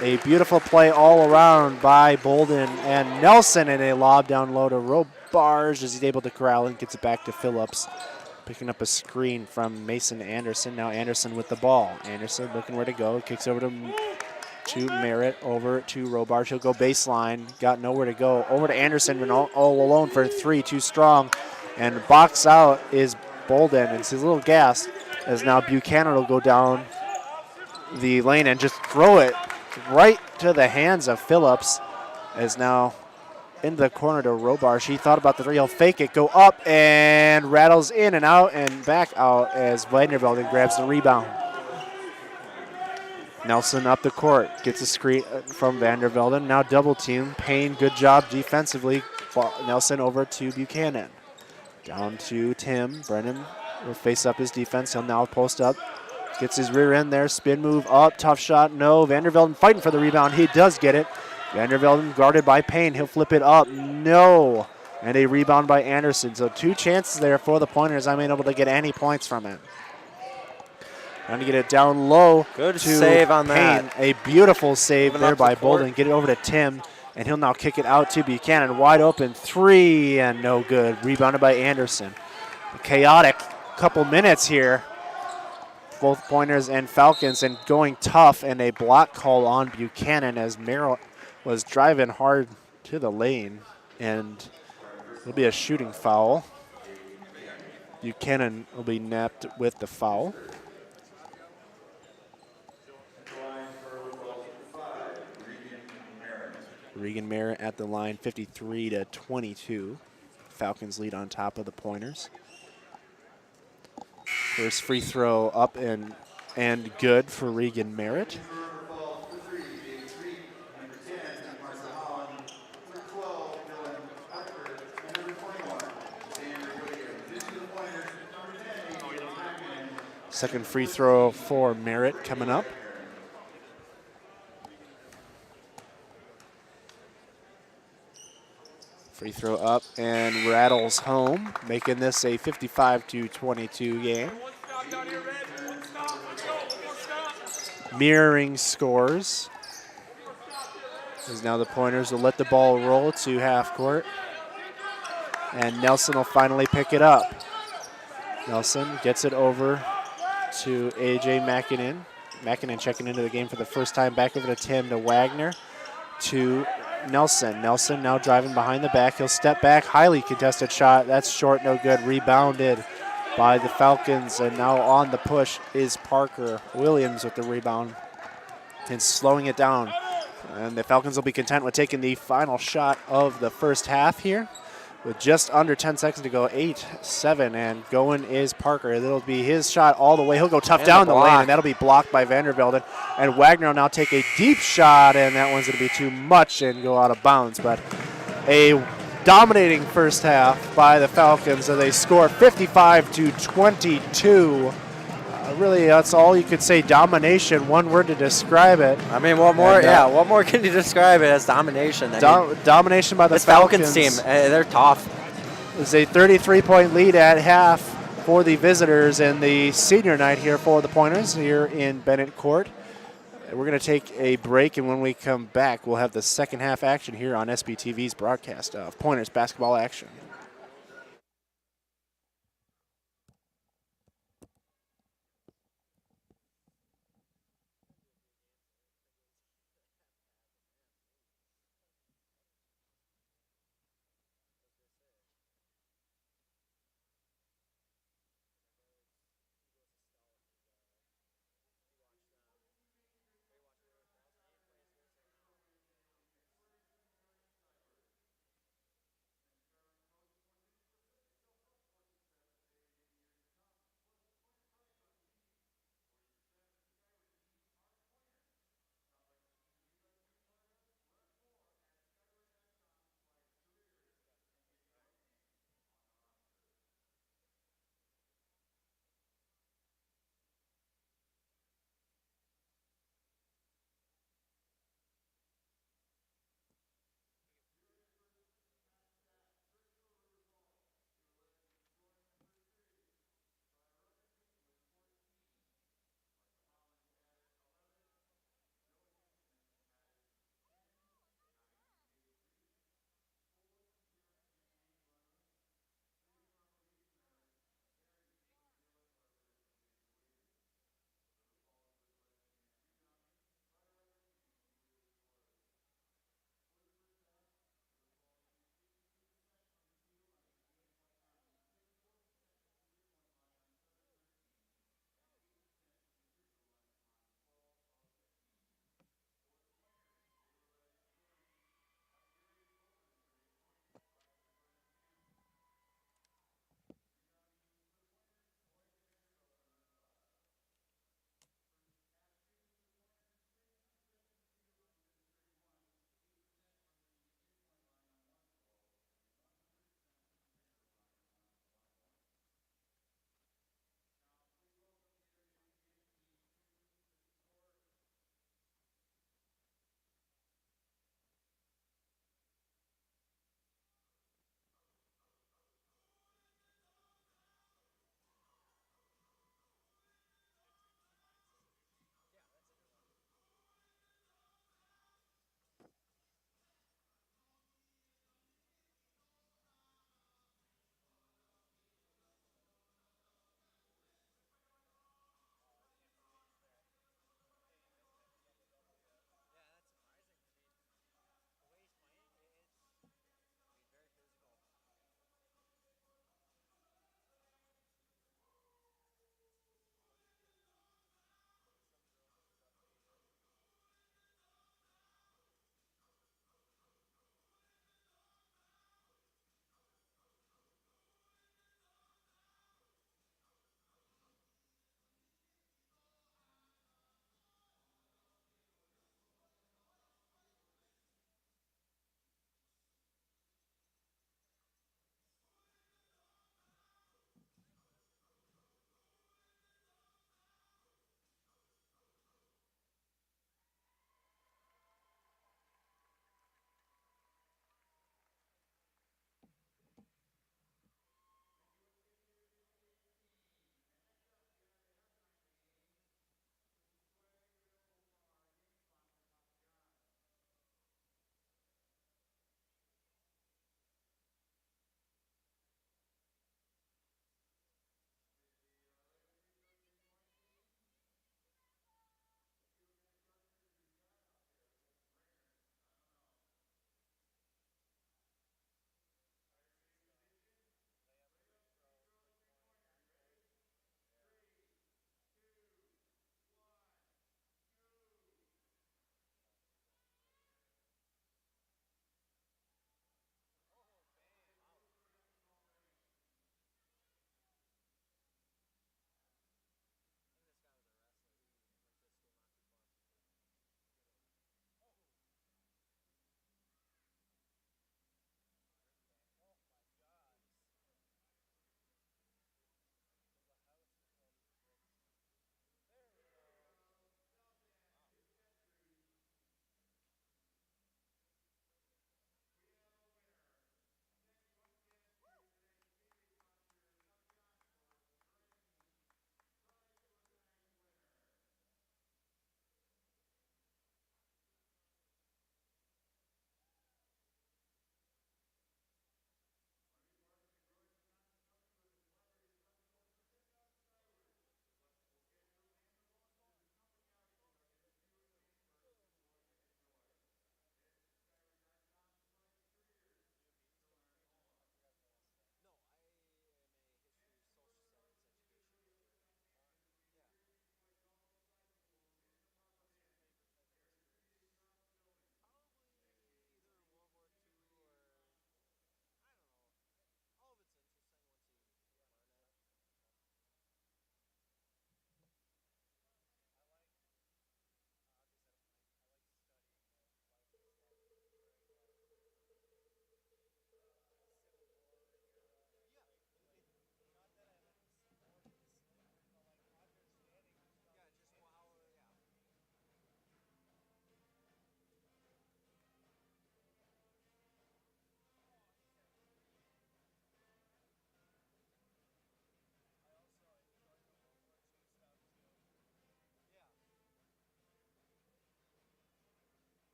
A beautiful play all around by Bolden and Nelson, and a lob down low to Robarge as he's able to corral and gets it back to Phillips. Picking up a screen from Mason Anderson. Now Anderson with the ball. Anderson looking where to go. Kicks over to Merritt, over to Robarge. He'll go baseline. Got nowhere to go. Over to Anderson, been all alone for three. Too strong. And box out is Bolden. And he's a little gassed as now Buchanan will go down the lane and just throw it right to the hands of Phillips. As now into the corner to Robarge. He thought about the three. He'll fake it, go up, and rattles in and out and back out as Vandervelden grabs the rebound. Nelson up the court, gets a screen from Vandervelden. Now double team. Payne, good job defensively. Nelson over to Buchanan. Down to Tim. Brennan will face up his defense. He'll now post up. Gets his rear end there. Spin move up. Tough shot. No. Vandervelden fighting for the rebound. He does get it. Vandervelden guarded by Payne. He'll flip it up. No. And a rebound by Anderson. So two chances there for the Pointers. I'm unable to get any points from it. Trying to get it down low. Good to save on Payne. that. A beautiful save Moving there up the by court. Bolden. Get it over to Tim, and he'll now kick it out to Buchanan. Wide open three, and no good. Rebounded by Anderson. A chaotic couple minutes here. Both Pointers and Falcons, and going tough, and a block call on Buchanan as Merrill was driving hard to the lane, and it'll be a shooting foul. Buchanan will be napped with the foul. Regan Merritt at the line, 53-22. Falcons lead on top of the Pointers. First free throw up and good for Regan Merritt. Second free throw for Merritt coming up. Free throw up and rattles home, making this a 55-22 game. Mirroring scores. As now the Pointers will let the ball roll to half court. And Nelson will finally pick it up. Nelson gets it over to A.J. Mackinnon. Mackinnon checking into the game for the first time. Back over to Tim, to Wagner, to Nelson. Nelson now driving behind the back. He'll step back. Highly contested shot. That's short, no good. Rebounded by the Falcons. And now on the push is Parker Williams with the rebound and slowing it down. And the Falcons will be content with taking the final shot of the first half here. With just under 10 seconds to go, 8-7, and going is Parker. It'll be his shot all the way. He'll go tough down the lane, and that'll be blocked by Vandervelden. And Wagner will now take a deep shot, and that one's going to be too much and go out of bounds. But a dominating first half by the Falcons, so they score 55-22. Really, that's all you could say. Domination, one word to describe it. I mean, what more? And, what more can you describe it as domination? Domination by the Falcons team. They're tough. It's a 33-point lead at half for the visitors in the senior night here for the Pointers here in Bennett Court. We're going to take a break, and when we come back, we'll have the second half action here on SBTV's broadcast of Pointers basketball action.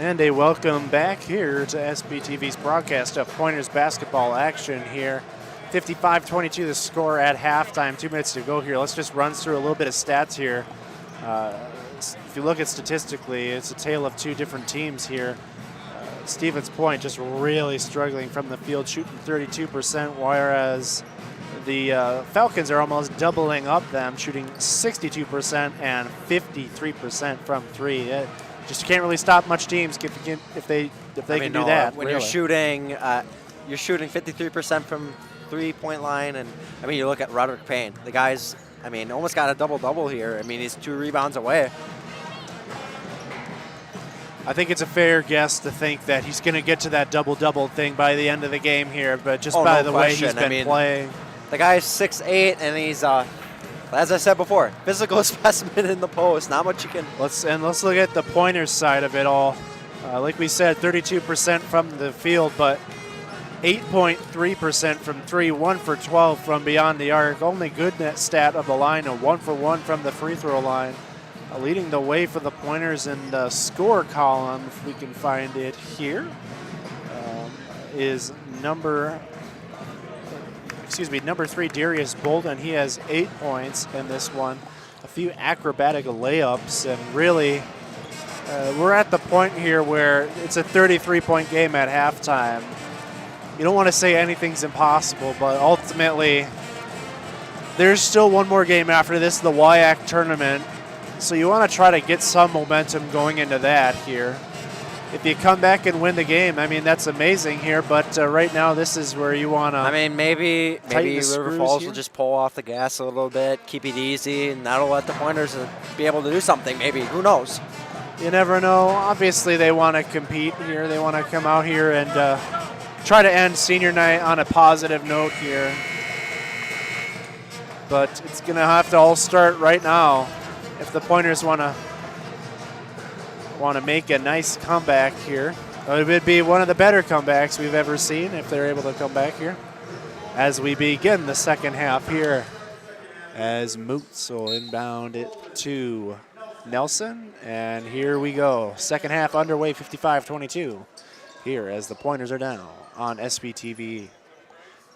And a welcome back here to SBTV's broadcast of Pointers basketball action here. 55-22 the score at halftime. 2 minutes to go here. Let's just run through a little bit of stats here. If you look at statistically, it's a tale of two different teams here. Stevens Point just really struggling from the field, shooting 32%, whereas the Falcons are almost doubling up them, shooting 62% and 53% from three. Just can't really stop much teams if they can do that. When really. you're shooting 53% from 3-point line, and I mean, you look at Roderick Payne. The guy's, I mean, almost got a double-double here. I mean, he's 2 rebounds away. I think it's a fair guess to think that he's going to get to that double-double thing by the end of the game here, but just by the way he's been playing. The guy's 6'8", and he's, as I said before, physical specimen in the post. Not much you can. Let's look at the Pointers side of it all. Like we said, 32% from the field, but 8.3% from three, 1 for 12 from beyond the arc. Only good net stat of the line, a 1 for 1 from the free throw line. Leading the way for the Pointers in the score column, if we can find it here, is number 3, Darius Bolden. He has 8 points in this one. A few acrobatic layups, and really, we're at the point here where it's a 33-point game at halftime. You don't want to say anything's impossible, but ultimately, there's still one more game after this, the WIAC tournament. So you want to try to get some momentum going into that here. If you come back and win the game, I mean, that's amazing here. But right now, this is where you want to. I mean, maybe River Falls will just pull off the gas a little bit, keep it easy, and that'll let the Pointers be able to do something. Maybe, who knows? You never know. Obviously, they want to compete here. They want to come out here and try to end senior night on a positive note here. But it's going to have to all start right now if the Pointers want to make a nice comeback here. It would be one of the better comebacks we've ever seen if they're able to come back here. As we begin the second half here, as Moots will inbound it to Nelson, and here we go. Second half underway, 55-22 here as the Pointers are down on SBTV.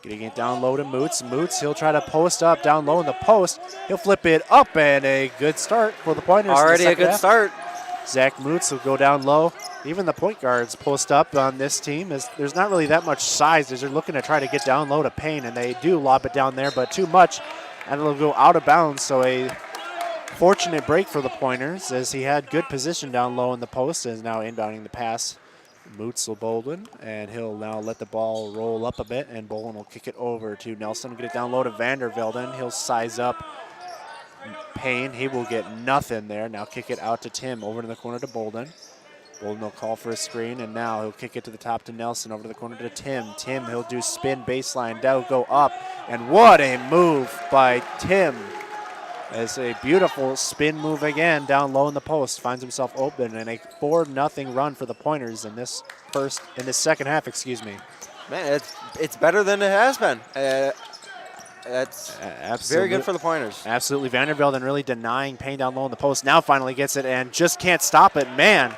Getting it down low to Moots. Moots, he'll try to post up down low in the post. He'll flip it up, and a good start for the Pointers. Already a good start. Zach Moots will go down low. Even the point guards post up on this team. There's not really that much size as they're looking to try to get down low to Payne, and they do lob it down there, but too much, and it'll go out of bounds. So a fortunate break for the Pointers as he had good position down low in the post and is now inbounding the pass. Moots will Bolden, and he'll now let the ball roll up a bit, and Bolden will kick it over to Nelson. Get it down low to Vandervelden. He'll size up Payne. He will get nothing there. Now kick it out to Tim over to the corner to Bolden. Bolden will call for a screen, and now he'll kick it to the top to Nelson, over to the corner to Tim. Tim, he'll do spin baseline, down, go up, and what a move by Tim. It's a beautiful spin move again down low in the post. Finds himself open, and a 4-0 run for the Pointers in this second half. Excuse me. Man, it's better than it has been. That's very good for the Pointers. Absolutely. Vandervelden really denying Payne down low in the post. Now finally gets it and just can't stop it. Man,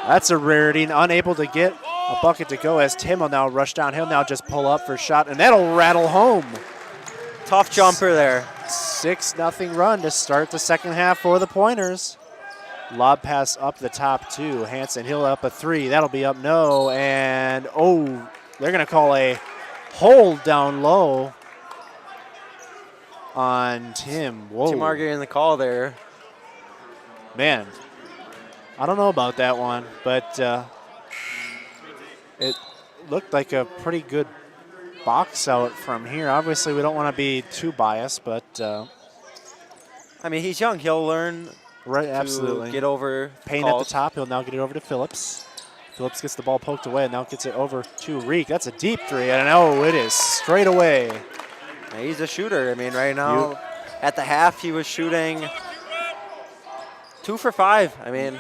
that's a rarity. Unable to get a bucket to go as Tim will now rush down. He'll now just pull up for a shot, and that'll rattle home. Tough jumper there. 6-0 run to start the second half for the Pointers. Lob pass up the top to Hansen. He'll up a 3. That'll be up no. And, they're going to call a hold down low on Tim. Whoa. Tim arguing the call there. Man, I don't know about that one, but it looked like a pretty good box out from here. Obviously, we don't want to be too biased, but I mean, he's young. He'll learn absolutely. Get over Payne at the top. He'll now get it over to Phillips. Phillips gets the ball poked away and now gets it over to Reek. That's a deep 3, and it is straight away. Yeah, he's a shooter. I mean, right now at the half, he was shooting 2 for 5. I mean,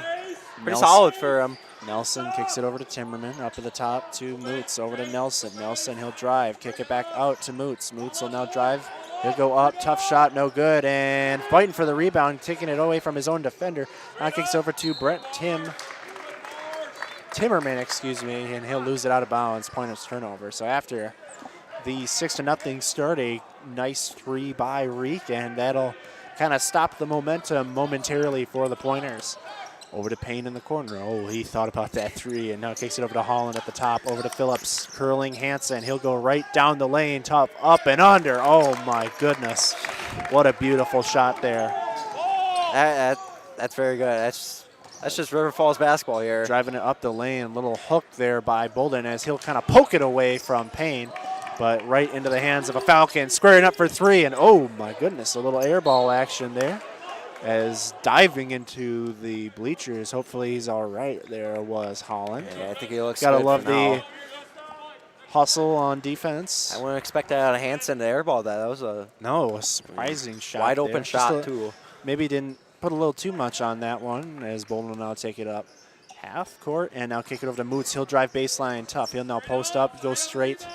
pretty solid for him. Nelson kicks it over to Timmerman, up at the top to Moots, over to Nelson. Nelson, he'll drive, kick it back out to Moots. Moots will now drive. He'll go up, tough shot, no good, and fighting for the rebound, taking it away from his own defender. Now kicks over to Brett. Tim Timmerman, excuse me, and he'll lose it out of bounds, pointer's turnover. So after the 6-0 start, a nice 3 by Ricas, and that'll kind of stop the momentum momentarily for the Pointers. Over to Payne in the corner. Oh, he thought about that 3, and now kicks it over to Holland at the top. Over to Phillips, curling Hansen. He'll go right down the lane, tough, up and under. Oh my goodness, what a beautiful shot there. That's very good. That's just River Falls basketball here. Driving it up the lane, little hook there by Bolden as he'll kind of poke it away from Payne, but right into the hands of a Falcon, squaring up for 3, and oh my goodness, a little air ball action there as diving into the bleachers. Hopefully he's all right. There was Holland. Yeah, I think he looks Gotta good love for now. the hustle on defense. I wouldn't expect that out of Hansen to airball that. That was a Surprising shot. wide open there. shot, too. Maybe didn't put a little too much on that one, as Bolden will now take it up half court and now kick it over to Moots. He'll drive baseline tough. He'll now post up, go straight,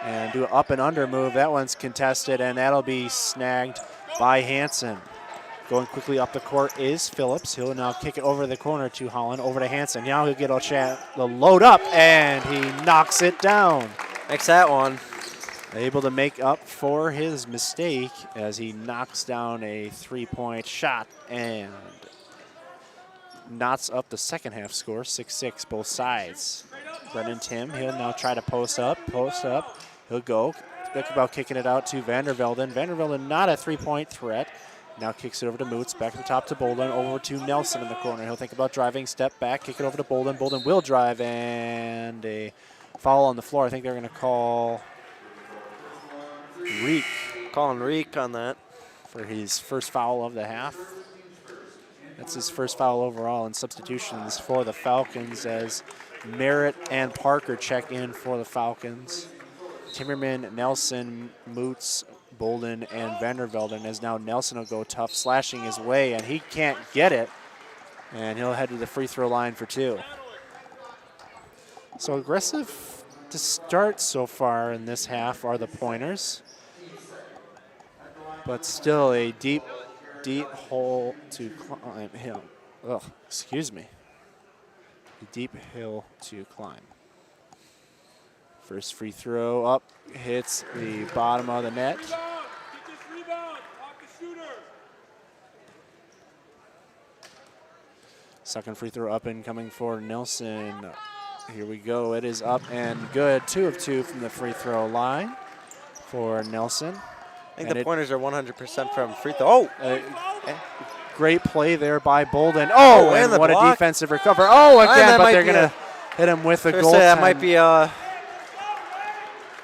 and do an up and under move. That one's contested, and that'll be snagged by Hansen. Going quickly up the court is Phillips. He'll now kick it over the corner to Holland, over to Hansen. Now he'll get a load up, and he knocks it down. Makes that one. Able to make up for his mistake as he knocks down a 3-point shot and knots up the second half score, 6-6 both sides. Brendan Tim, he'll now try to post up. He'll go. Think about kicking it out to Vandervelden. Vandervelden not a 3-point threat. Now kicks it over to Moots, back to the top to Bolden, over to Nelson in the corner. He'll think about driving, step back, kick it over to Bolden. Bolden will drive, and a foul on the floor. I think they're going to call Ricas. Calling Ricas on that. For his first foul of the half. That's his first foul overall, and substitutions for the Falcons as Merritt and Parker check in for the Falcons. Timmerman, Nelson, Moots, Bolden, and Vandervelden, as now Nelson will go tough, slashing his way, and he can't get it, and he'll head to the free throw line for 2. So aggressive to start so far in this half are the Pointers, but still a deep hole to climb. A deep hill to climb. First free throw up, hits the bottom of the net. Second free throw up and coming for Nelson. Here we go, it is up and good. 2 of 2 from the free throw line for Nelson. I think the Pointers are 100% from free throw. Great play there by Bolden. Oh, and what block. A defensive recovery. Oh, again, but they're going to hit him with a goal. That might be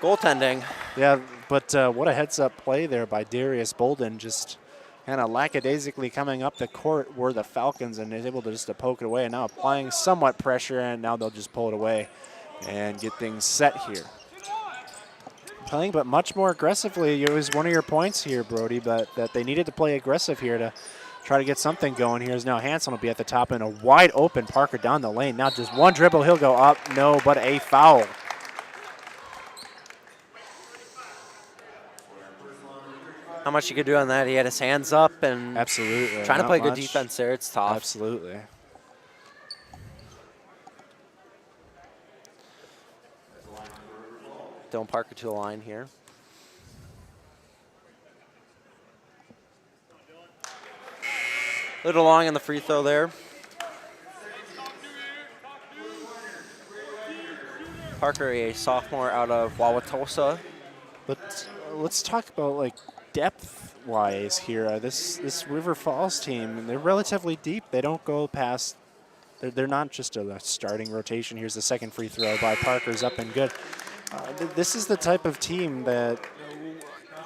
goaltending. Yeah, but what a heads-up play there by Darius Bolden, just kind of lackadaisically coming up the court were the Falcons, and is able to just poke it away, and now applying somewhat pressure, and now they'll just pull it away and get things set here. Playing, but much more aggressively. It was one of your points here, Brody, but that they needed to play aggressive here to try to get something going here. As now Hansen will be at the top, and a wide open Parker down the lane. Now just one dribble, he'll go up. No, but a foul. How much you could do on that? He had his hands up and absolutely trying to play good defense there. It's tough. Absolutely. Dylan Parker to the line here. A little long in the free throw there. Parker, a sophomore out of Wauwatosa. But let's talk about like depth-wise here. This River Falls team, they're relatively deep. They don't go past. They're not just a starting rotation. Here's the second free throw by Parker's up and good. This is the type of team that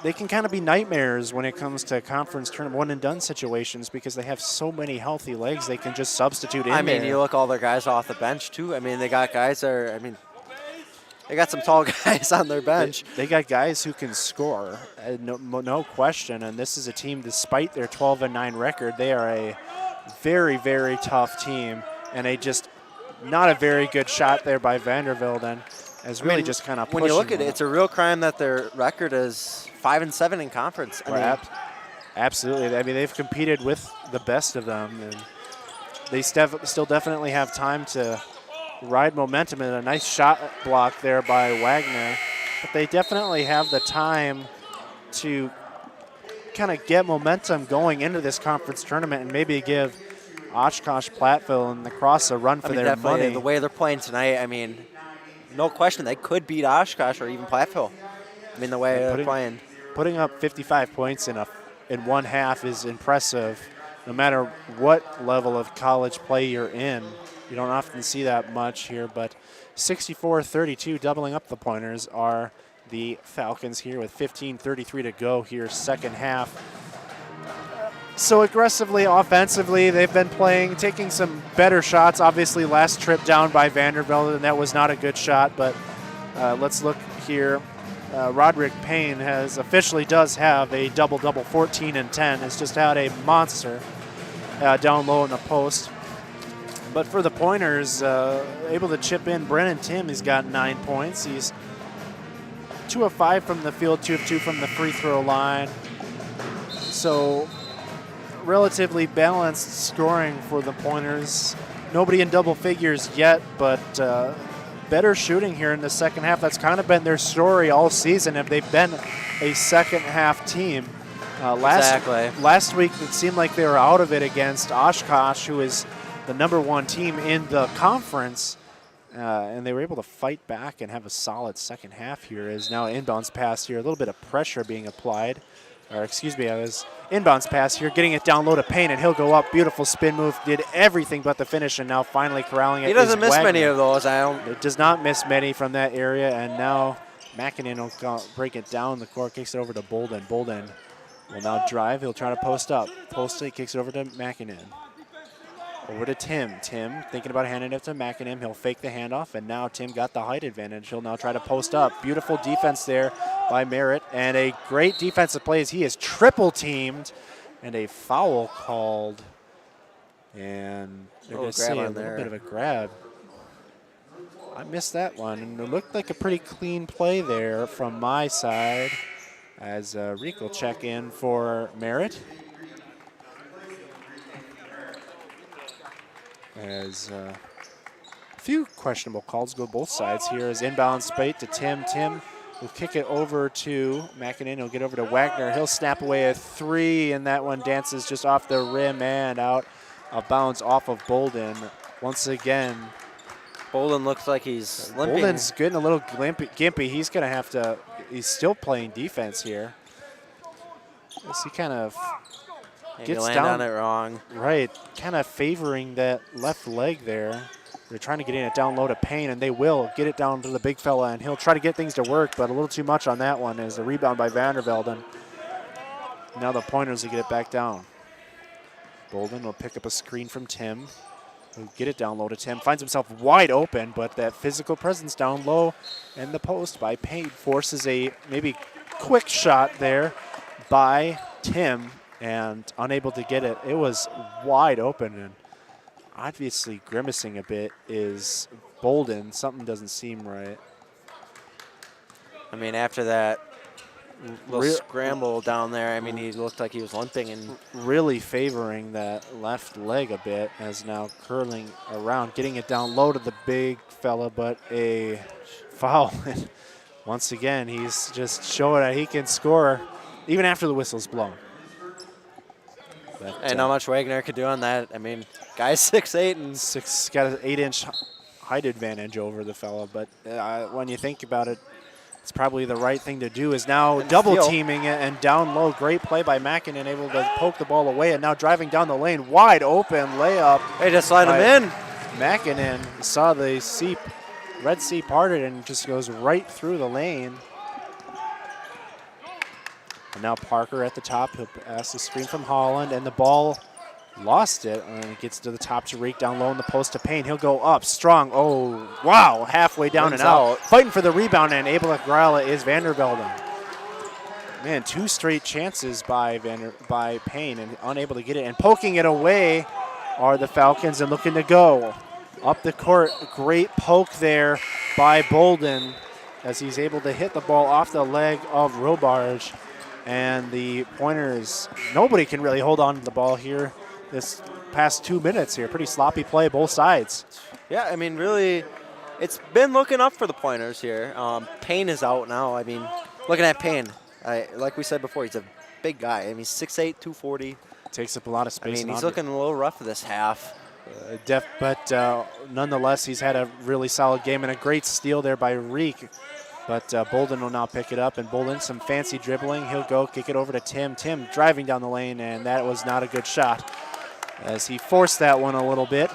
they can kind of be nightmares when it comes to conference tournament one-and-done situations because they have so many healthy legs they can just substitute in. I mean, you look all their guys off the bench too. I mean, they got guys that are, they got some tall guys on their bench. They got guys who can score, no question. And this is a team, despite their 12-9 record, they are a very, very tough team. And not a very good shot there by Vandervelden. As really just kind of pushing. When you look at it, it's a real crime that their record is 5-7 in conference. Absolutely. I mean, they've competed with the best of them, and they still definitely have time to ride momentum, and a nice shot block there by Wagner. But they definitely have the time to kind of get momentum going into this conference tournament and maybe give Oshkosh, Platteville, and the Cross a run for their money. The way they're playing tonight, I mean, no question, they could beat Oshkosh or even Platteville. I mean, the way they're playing. Putting up 55 points in one half is impressive. No matter what level of college play you're in, you don't often see that much here, but 64-32, doubling up the pointers, are the Falcons here with 15:33 to go here, second half. So aggressively, offensively, they've been playing, taking some better shots. Obviously, last trip down by Vanderbilt, and that was not a good shot, but let's look here. Roderick Payne does have a double-double, 14 and 10. Has just had a monster down low in the post. But for the pointers, able to chip in, Brennan Tim, he's got 9 points. He's 2 of 5 from the field, 2 of 2 from the free throw line. So relatively balanced scoring for the pointers. Nobody in double figures yet, but better shooting here in the second half. That's kind of been their story all season, and they've been a second half team. Last week it seemed like they were out of it against Oshkosh, who is the #1 team in the conference, and they were able to fight back and have a solid second half here. Is now an inbounds pass here, a little bit of pressure being applied. Or excuse me, I was inbounds pass here, getting it down low to Payne, and he'll go up. Beautiful spin move, did everything but the finish, and now finally corralling it. He doesn't miss many of those. It does not miss many from that area, and now Mackinnon will break it down the court, kicks it over to Bolden. Bolden will now drive. He'll try to post up. Post it, kicks it over to Mackinnon. Over to Tim. Tim thinking about handing it to Mackinnon. He'll fake the handoff, and now Tim got the height advantage. He'll now try to post up. Beautiful defense there by Merritt, and a great defensive play as he is triple teamed, and a foul called. And they're going to see a little bit of a grab. I missed that one, and it looked like a pretty clean play there from my side as Rick will check in for Merritt. As a few questionable calls go both sides here as inbound spate to Tim. Tim will kick it over to Mackinnon. He'll get over to Wagner. He'll snap away a 3, and that one dances just off the rim and out of bounds off of Bolden. Once again, Bolden looks like he's limping. Bolden's getting a little gimpy. He's going to have to, he's still playing defense here. As he kind of gets down on it wrong. Right, kind of favoring that left leg there. They're trying to get it down low to Payne, and they will get it down to the big fella, and he'll try to get things to work, but a little too much on that one is a rebound by Vanderbilt. Now the pointers will get it back down. Bolden will pick up a screen from Tim. He'll get it down low to Tim. Finds himself wide open, but that physical presence down low and the post by Payne forces a maybe quick shot there by Tim, and unable to get it. It was wide open, and obviously grimacing a bit is Bolden. Something doesn't seem right. I mean, after that little scramble down there, I mean, he looked like he was limping and really favoring that left leg a bit, as now curling around, getting it down low to the big fella, but a foul. Once again, he's just showing that he can score even after the whistle's blown. But, and not much Wagner could do on that. I mean, guy's 6'8" and got an 8-inch height advantage over the fella. But when you think about it, it's probably the right thing to do. Is now double teaming it and down low. Great play by Mackinnon, able to poke the ball away, and now driving down the lane, wide open layup. They just slide him in. Mackinnon saw the Red Sea parted and just goes right through the lane. And now Parker at the top. He'll pass the screen from Holland, and the ball lost it, and it gets to the top to Reek, down low in the post to Payne. He'll go up strong. Oh, wow, halfway down and out. Fighting for the rebound, and able to grab it is Vanderbilt. Man, 2 straight chances by Payne, and unable to get it. And poking it away are the Falcons, and looking to go up the court. Great poke there by Bolden as he's able to hit the ball off the leg of Robarge. And the Pointers, nobody can really hold on to the ball here. This past 2 minutes here. Pretty sloppy play both sides. Yeah, I mean, really, it's been looking up for the Pointers here. Payne is out now. I mean, looking at Payne, like we said before, he's a big guy. I mean, he's 6'8", 240. Takes up a lot of space. I mean, he's looking a little rough for this half. But nonetheless, he's had a really solid game and a great steal there by Reek. But Bolden will now pick it up, and Bolden, some fancy dribbling. He'll go kick it over to Tim. Tim driving down the lane, and that was not a good shot as he forced that one a little bit.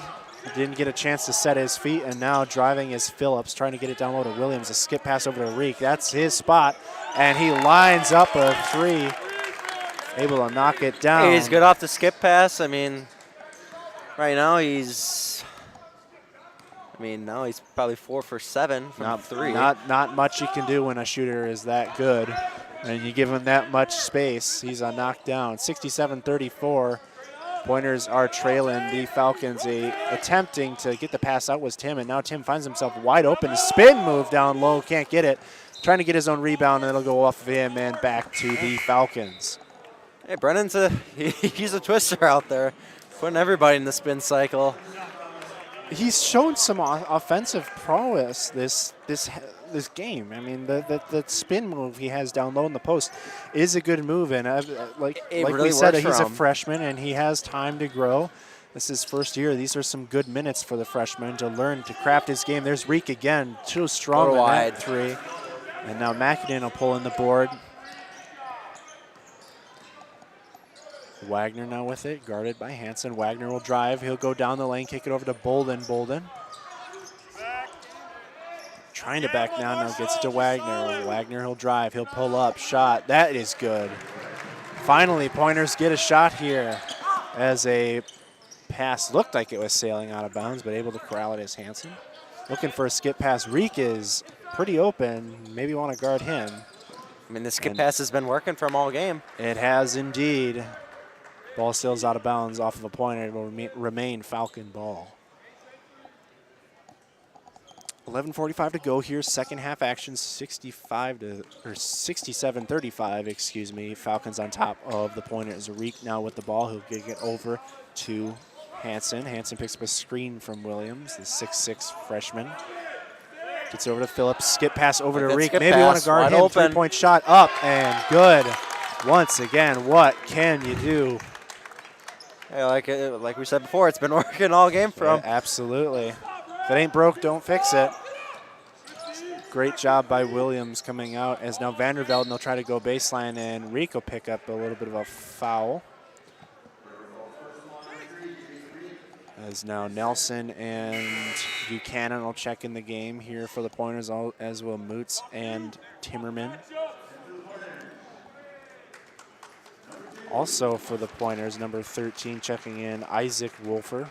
Didn't get a chance to set his feet, and now driving is Phillips, trying to get it down low to Williams. A skip pass over to Reek. That's his spot, and he lines up a three, able to knock it down. He's good off the skip pass. I mean, right now he's probably 4 for 7 from 3. Not much you can do when a shooter is that good, and you give him that much space. He's a knockdown. 67-34. Pointers are trailing the Falcons. Attempting to get the pass out was Tim, and now Tim finds himself wide open. Spin move down low, can't get it. Trying to get his own rebound, and it'll go off of him and back to the Falcons. Hey, Brennan's he's a twister out there, putting everybody in the spin cycle. He's shown some offensive prowess this game. I mean, the spin move he has down low in the post is a good move, and like really we said, he's a freshman and he has time to grow. This is his first year. These are some good minutes for the freshman to learn to craft his game. There's Reek again, too strong in that three, and now McAdin will pull in the board. Wagner now with it, guarded by Hansen. Wagner will drive. He'll go down the lane, kick it over to Bolden. Bolden trying to back down, now gets it to Wagner. Wagner, he'll drive, he'll pull up, shot. That is good. Finally, Pointers get a shot here as a pass looked like it was sailing out of bounds, but able to corral it as Hansen. Looking for a skip pass. Reek is pretty open. Maybe want to guard him. I mean, the skip pass has been working for him all game. It has indeed. Ball sails out of bounds off of a pointer. It will remain Falcon ball. 11:45 to go here. Second half action, 67-35. Excuse me. Falcons on top of the Pointers. Reek now with the ball. He'll get it over to Hansen. Hansen picks up a screen from Williams, the 6'6" freshman. Gets over to Phillips. Skip pass over to Reek. Maybe want to guard him. Three-point shot up and good. Once again, what can you do? Yeah, like we said before, it's been working all game for him. Yeah, absolutely. If it ain't broke, don't fix it. Great job by Williams coming out as now Vandervelde will try to go baseline, and Reek will pick up a little bit of a foul. As now Nelson and Buchanan will check in the game here for the Pointers, as will Moots and Timmerman. Also for the Pointers, number 13 checking in, Isaac Wolfer,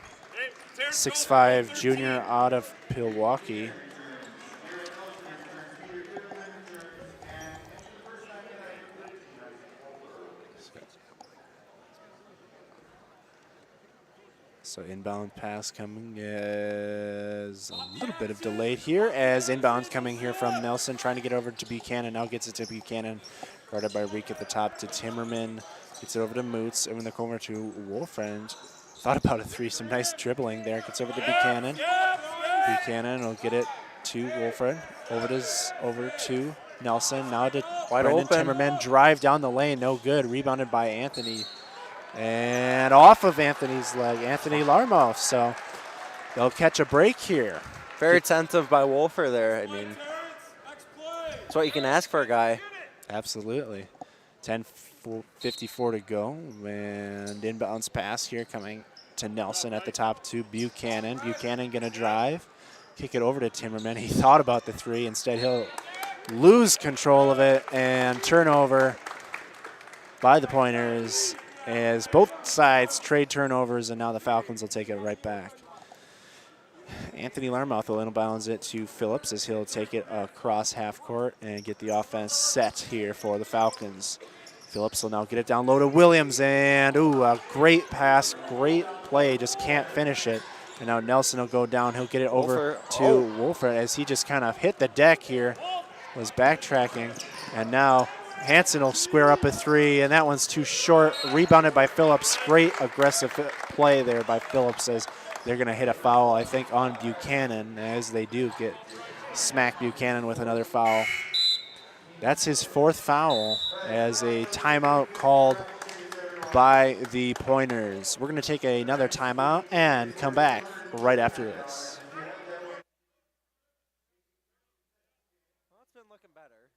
6'5" junior out of Milwaukee. So inbound pass coming is a little bit of delayed here as inbound coming here from Nelson, trying to get over to Buchanan. Now gets it to Buchanan, guarded by Reek at the top to Timmerman. Gets it over to Moots, over in the corner to Wolfriend. Thought about a three, some nice dribbling there. Gets over to Buchanan. Buchanan will get it to Wolfriend. Over to Nelson. Now to Brendan Timmerman. Drive down the lane, no good. Rebounded by Anthony. And off of Anthony's leg, Anthony Larmouth. So they'll catch a break here. Very attentive by Wolfer there. I mean, that's what you can ask for a guy. Absolutely. 10:54 to go, and inbounds pass here coming to Nelson at the top to Buchanan. Buchanan gonna drive, kick it over to Timmerman. He thought about the three. Instead, he'll lose control of it, and turnover by the Pointers as both sides trade turnovers, and now the Falcons will take it right back. Anthony Larmouth will inbounds it to Phillips as he'll take it across half court and get the offense set here for the Falcons. Phillips will now get it down low to Williams, and a great pass, great play, just can't finish it. And now Nelson will go down, he'll get it over to Wolfer as he just kind of hit the deck here, was backtracking, and now Hansen will square up a three, and that one's too short. Rebounded by Phillips. Great aggressive play there by Phillips as they're going to hit a foul, I think, on Buchanan, as they do smack Buchanan with another foul. That's his fourth foul as a timeout called by the Pointers. We're going to take another timeout and come back right after this. Well, it's been looking better.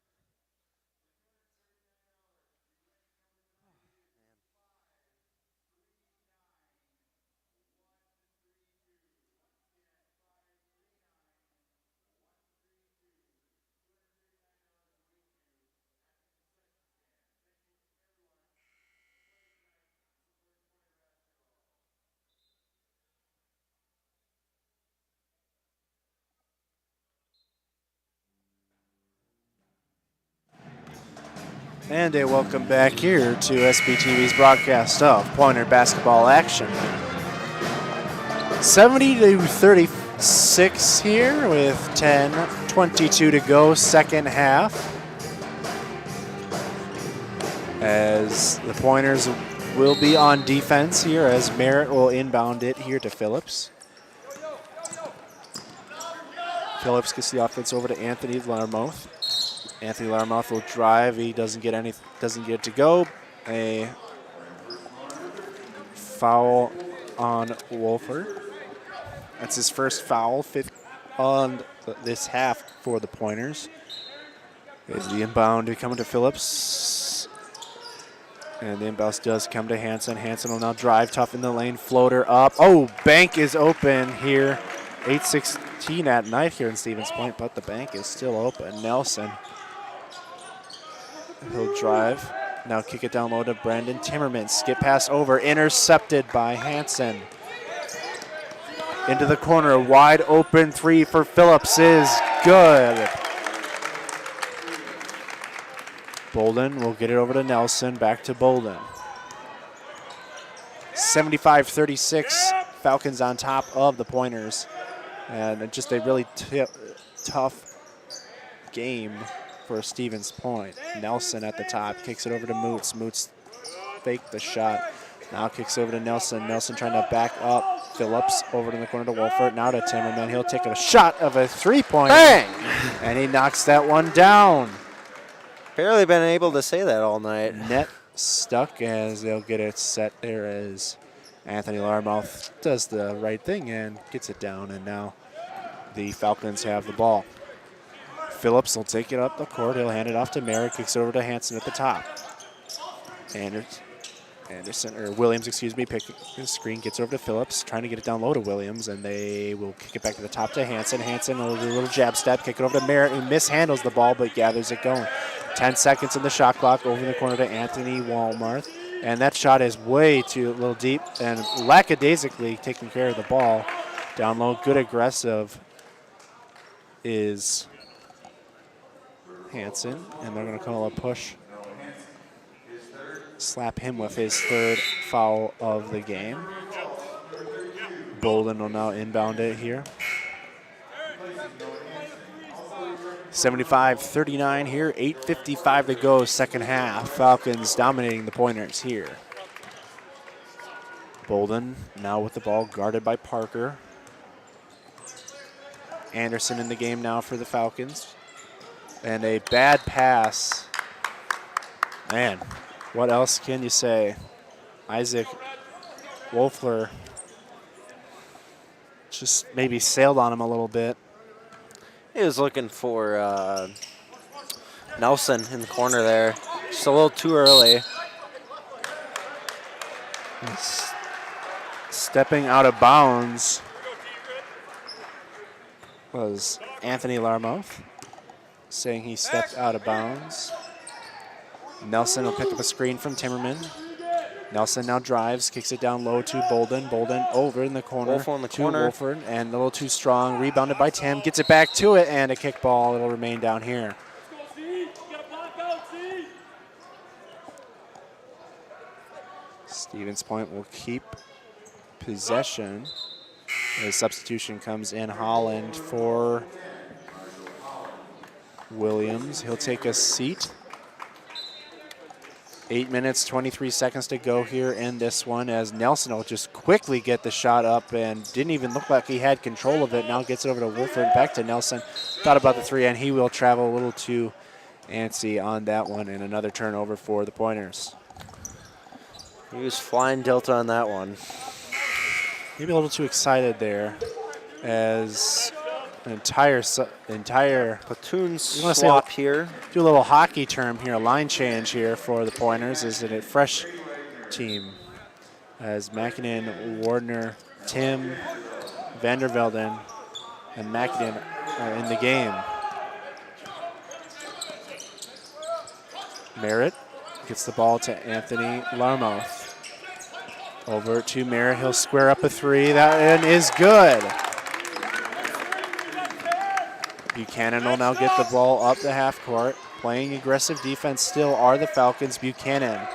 And a welcome back here to SBTV's broadcast of Pointer basketball action. 70-36 here with 10:22 to go, second half. As the Pointers will be on defense here as Merritt will inbound it here to Phillips. Phillips gets the offense over to Anthony Larmouth. Anthony Larmouth will drive. He doesn't get it to go. A foul on Wolford. That's his first foul, fifth on this half for the Pointers. Is the inbound coming to Phillips. And the inbound does come to Hansen. Hansen will now drive, tough in the lane, floater up. Oh, bank is open here. 8:16 at night here in Stevens Point, but the bank is still open. Nelson. He'll drive. Now kick it down low to Brandon Timmerman. Skip pass over. Intercepted by Hansen. Into the corner. Wide open three for Phillips is good. Bolden will get it over to Nelson. Back to Bolden. 75-36. Falcons on top of the Pointers. And just a really tough game for Stevens Point. Nelson at the top, kicks it over to Moots. Moots faked the shot. Now kicks over to Nelson. Nelson trying to back up Phillips over to the corner to Wolford. Now to Timmerman. He'll take a shot of a three-pointer. Bang! And he knocks that one down. Barely been able to say that all night. Net stuck as they'll get it set there as Anthony Larmouth does the right thing and gets it down. And now the Falcons have the ball. Phillips will take it up the court. He'll hand it off to Merritt. Kicks it over to Hansen at the top. Williams, picking the screen, gets over to Phillips, trying to get it down low to Williams, and they will kick it back to the top to Hansen. Hansen will do a little jab step, kick it over to Merritt, who mishandles the ball but gathers it going. 10 seconds in the shot clock, over in the corner to Anthony Walmarth. And that shot is way too little deep, and lackadaisically taking care of the ball. Down low, good aggressive is Hansen, and they're going to call a push. Slap him with his third foul of the game. Bolden will now inbound it here. 75-39 here, 8:55 to go, second half. Falcons dominating the Pointers here. Bolden now with the ball, guarded by Parker. Anderson in the game now for the Falcons. And a bad pass. Man, what else can you say? Isaac Wolfler just maybe sailed on him a little bit. He was looking for Nelson in the corner there. Just a little too early. Stepping out of bounds was Anthony Larmouth, saying he stepped out of bounds. Nelson will pick up a screen from Timmerman. Nelson now drives, kicks it down low to Bolden. Bolden over in the corner. Wolford in the corner. Wolford, and a little too strong. Rebounded by Tim. Gets it back to it, and a kick ball. It'll remain down here. Stevens Point will keep possession. A substitution comes in Holland for Williams. He'll take a seat. 8 minutes, 23 seconds to go here in this one as Nelson will just quickly get the shot up and didn't even look like he had control of it. Now gets it over to Wolford, back to Nelson. Thought about the three, and he will travel a little too antsy on that one, and another turnover for the Pointers. He was flying Delta on that one. Maybe a little too excited there as an entire platoon swap here. Do a little hockey term here, a line change here for the Pointers. Is it a fresh team as Mackinnon, Wardner, Tim, Vandervelden, and Mackinnon are in the game. Merritt gets the ball to Anthony Larmouth. Over to Merritt, he'll square up a three. That one is good. Buchanan will now get the ball up the half court. Playing aggressive defense still are the Falcons. Buchanan.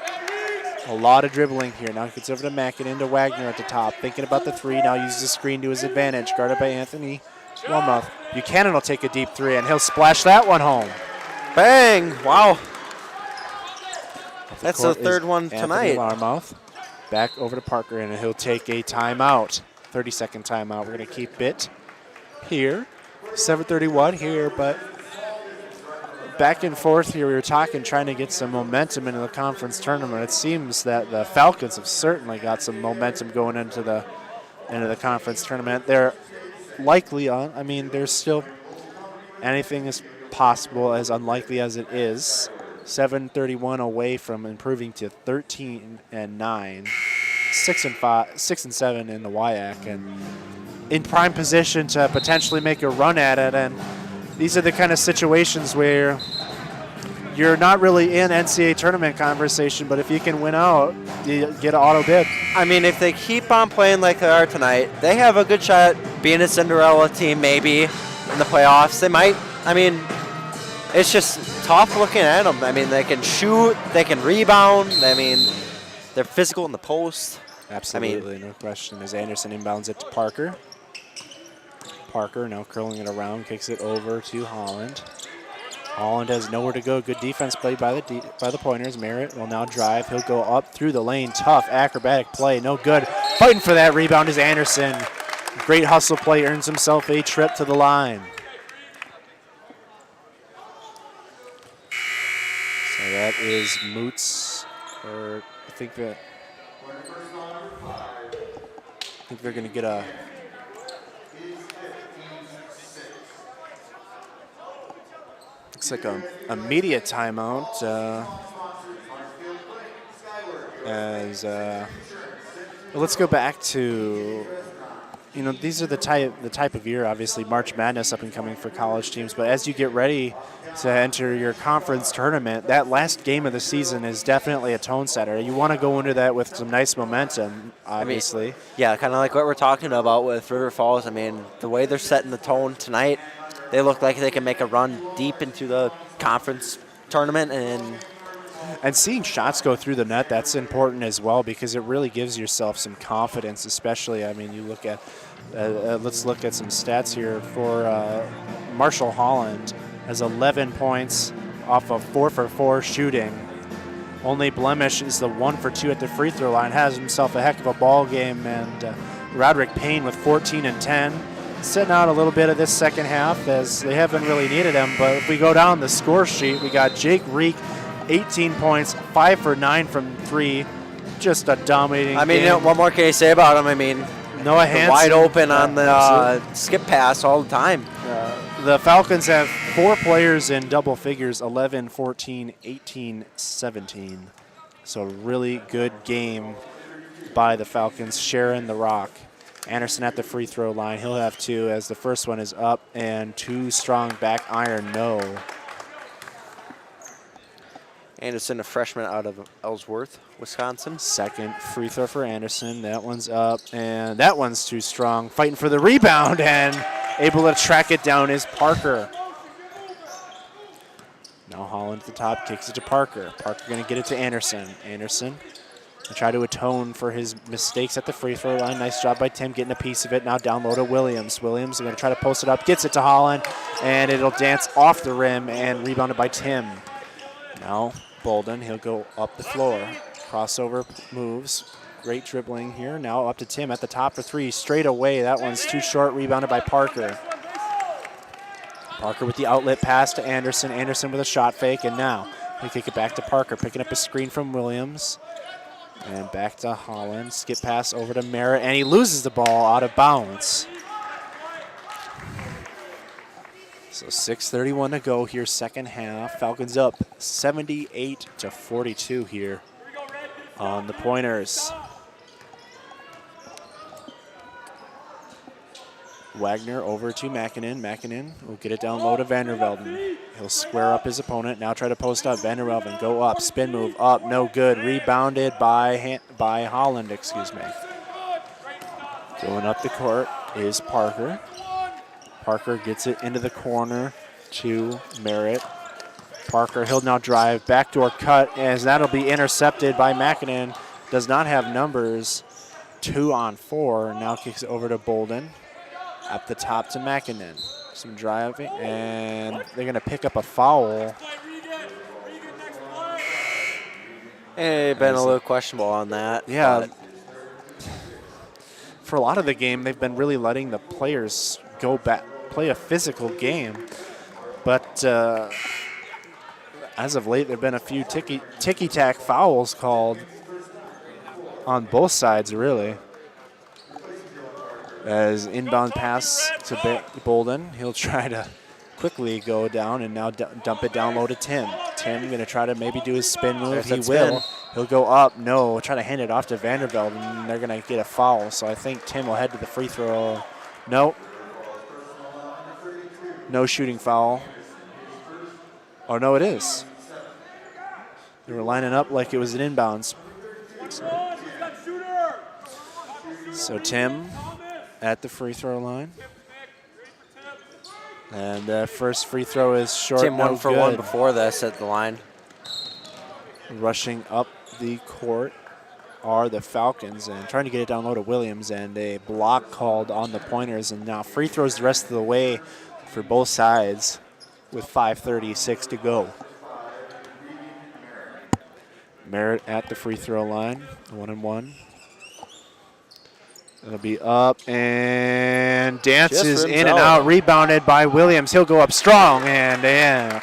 A lot of dribbling here. Now gets over to Mackinnon, to Wagner at the top. Thinking about the three, now uses the screen to his advantage. Guarded by Anthony Larmouth. Buchanan will take a deep three, and he'll splash that one home. Bang! Wow. The That's the third one tonight. Larmouth. Back over to Parker, and he'll take a timeout. 30-second timeout. We're going to keep it here. 7:31 here, but back and forth here. We were talking, trying to get some momentum into the conference tournament. It seems that the Falcons have certainly got some momentum going into the conference tournament. They're likely on. I mean, there's still anything is possible, as unlikely as it is. 7:31 away from improving to 13-9, 6-7 in the WIAC, and in prime position to potentially make a run at it. And these are the kind of situations where you're not really in NCAA tournament conversation, but if you can win out, you get an auto bid. I mean, if they keep on playing like they are tonight, they have a good shot being a Cinderella team maybe in the playoffs. They might. I mean, it's just tough looking at them. I mean, they can shoot, they can rebound. I mean, they're physical in the post. Absolutely, no question. As Anderson inbounds it to Parker. Parker now curling it around, kicks it over to Holland. Holland has nowhere to go. Good defense played by the Pointers. Merritt will now drive. He'll go up through the lane. Tough acrobatic play. No good. Fighting for that rebound is Anderson. Great hustle play. Earns himself a trip to the line. So that is Moots. Or I think they're going to get a. Looks like a media timeout let's go back to, these are the type of year, obviously March Madness up and coming for college teams, but as you get ready to enter your conference tournament, that last game of the season is definitely a tone setter. You want to go into that with some nice momentum, obviously. I mean, yeah, kind of like what we're talking about with River Falls. I mean, the way they're setting the tone tonight, they look like they can make a run deep into the conference tournament. And seeing shots go through the net, that's important as well, because it really gives yourself some confidence, especially, I mean, you look at, let's look at some stats here for Marshall Holland. Has 11 points off of 4 for 4 shooting. Only blemish is the 1 for 2 at the free throw line. Has himself a heck of a ball game. And Roderick Payne with 14 and 10. Sitting out a little bit of this second half as they haven't really needed him. But if we go down the score sheet, we got Jake Reek, 18 points, 5 for 9 from 3. Just a dominating game. What more can you say about him? I mean, Noah Hansen, wide open on the skip pass all the time. The Falcons have 4 players in double figures, 11, 14, 18, 17. So really good game by the Falcons, sharing the rock. Anderson at the free throw line. He'll have 2 as the first one is up, and 2 strong back iron, no. Anderson, a freshman out of Ellsworth, Wisconsin. Second free throw for Anderson. That one's up, and that one's too strong. Fighting for the rebound, and able to track it down is Parker. Now Holland at the top, kicks it to Parker. Parker going to get it to Anderson. Anderson will try to atone for his mistakes at the free throw line. Nice job by Tim getting a piece of it. Now down low to Williams. Williams is going to try to post it up, gets it to Holland, and it'll dance off the rim and rebounded by Tim. Now Bolden, he'll go up the floor. Crossover moves. Great dribbling here. Now up to Tim at the top for three. Straight away. That one's too short. Rebounded by Parker. Parker with the outlet pass to Anderson. Anderson with a shot fake. And now we kick it back to Parker. Picking up a screen from Williams. And back to Holland. Skip pass over to Merritt. And he loses the ball out of bounds. So 6:31 to go here, second half. Falcons up 78-42 here on the Pointers. Wagner over to Buchanan. Buchanan will get it down low to Vandervelden. He'll square up his opponent. Now try to post up. Vandervelden go up. Spin move up. No good. Rebounded by Holland, excuse me. Going up the court is Parker. Parker gets it into the corner to Merritt. Parker, he'll now drive. Backdoor cut, as that'll be intercepted by Buchanan. Does not have numbers. 2 on 4. Now kicks it over to Bolden. Up the top to Buchanan. Some driving, and they're going to pick up a foul. Hey, been a little questionable on that. Yeah. For a lot of the game, they've been really letting the players go back, play a physical game. But as of late, there have been a few ticky-tack fouls called on both sides, really. As inbound pass to Bolden, he'll try to quickly go down and now dump it down low to Tim. Tim going to try to maybe do his spin move. He will. He'll go up. No, try to hand it off to Vanderbilt, and they're going to get a foul. So I think Tim will head to the free throw. Nope. No shooting foul. Oh, no, it is. They were lining up like it was an inbounds. So Tim at the free throw line. And first free throw is short. Tim no 1 for good. 1 before this at the line. Rushing up the court are the Falcons and trying to get it down low to Williams, and a block called on the Pointers. And now free throws the rest of the way for both sides with 5:36 to go. Merritt at the free throw line, 1-and-1. It'll be up and dances in and out, rebounded by Williams. He'll go up strong and in.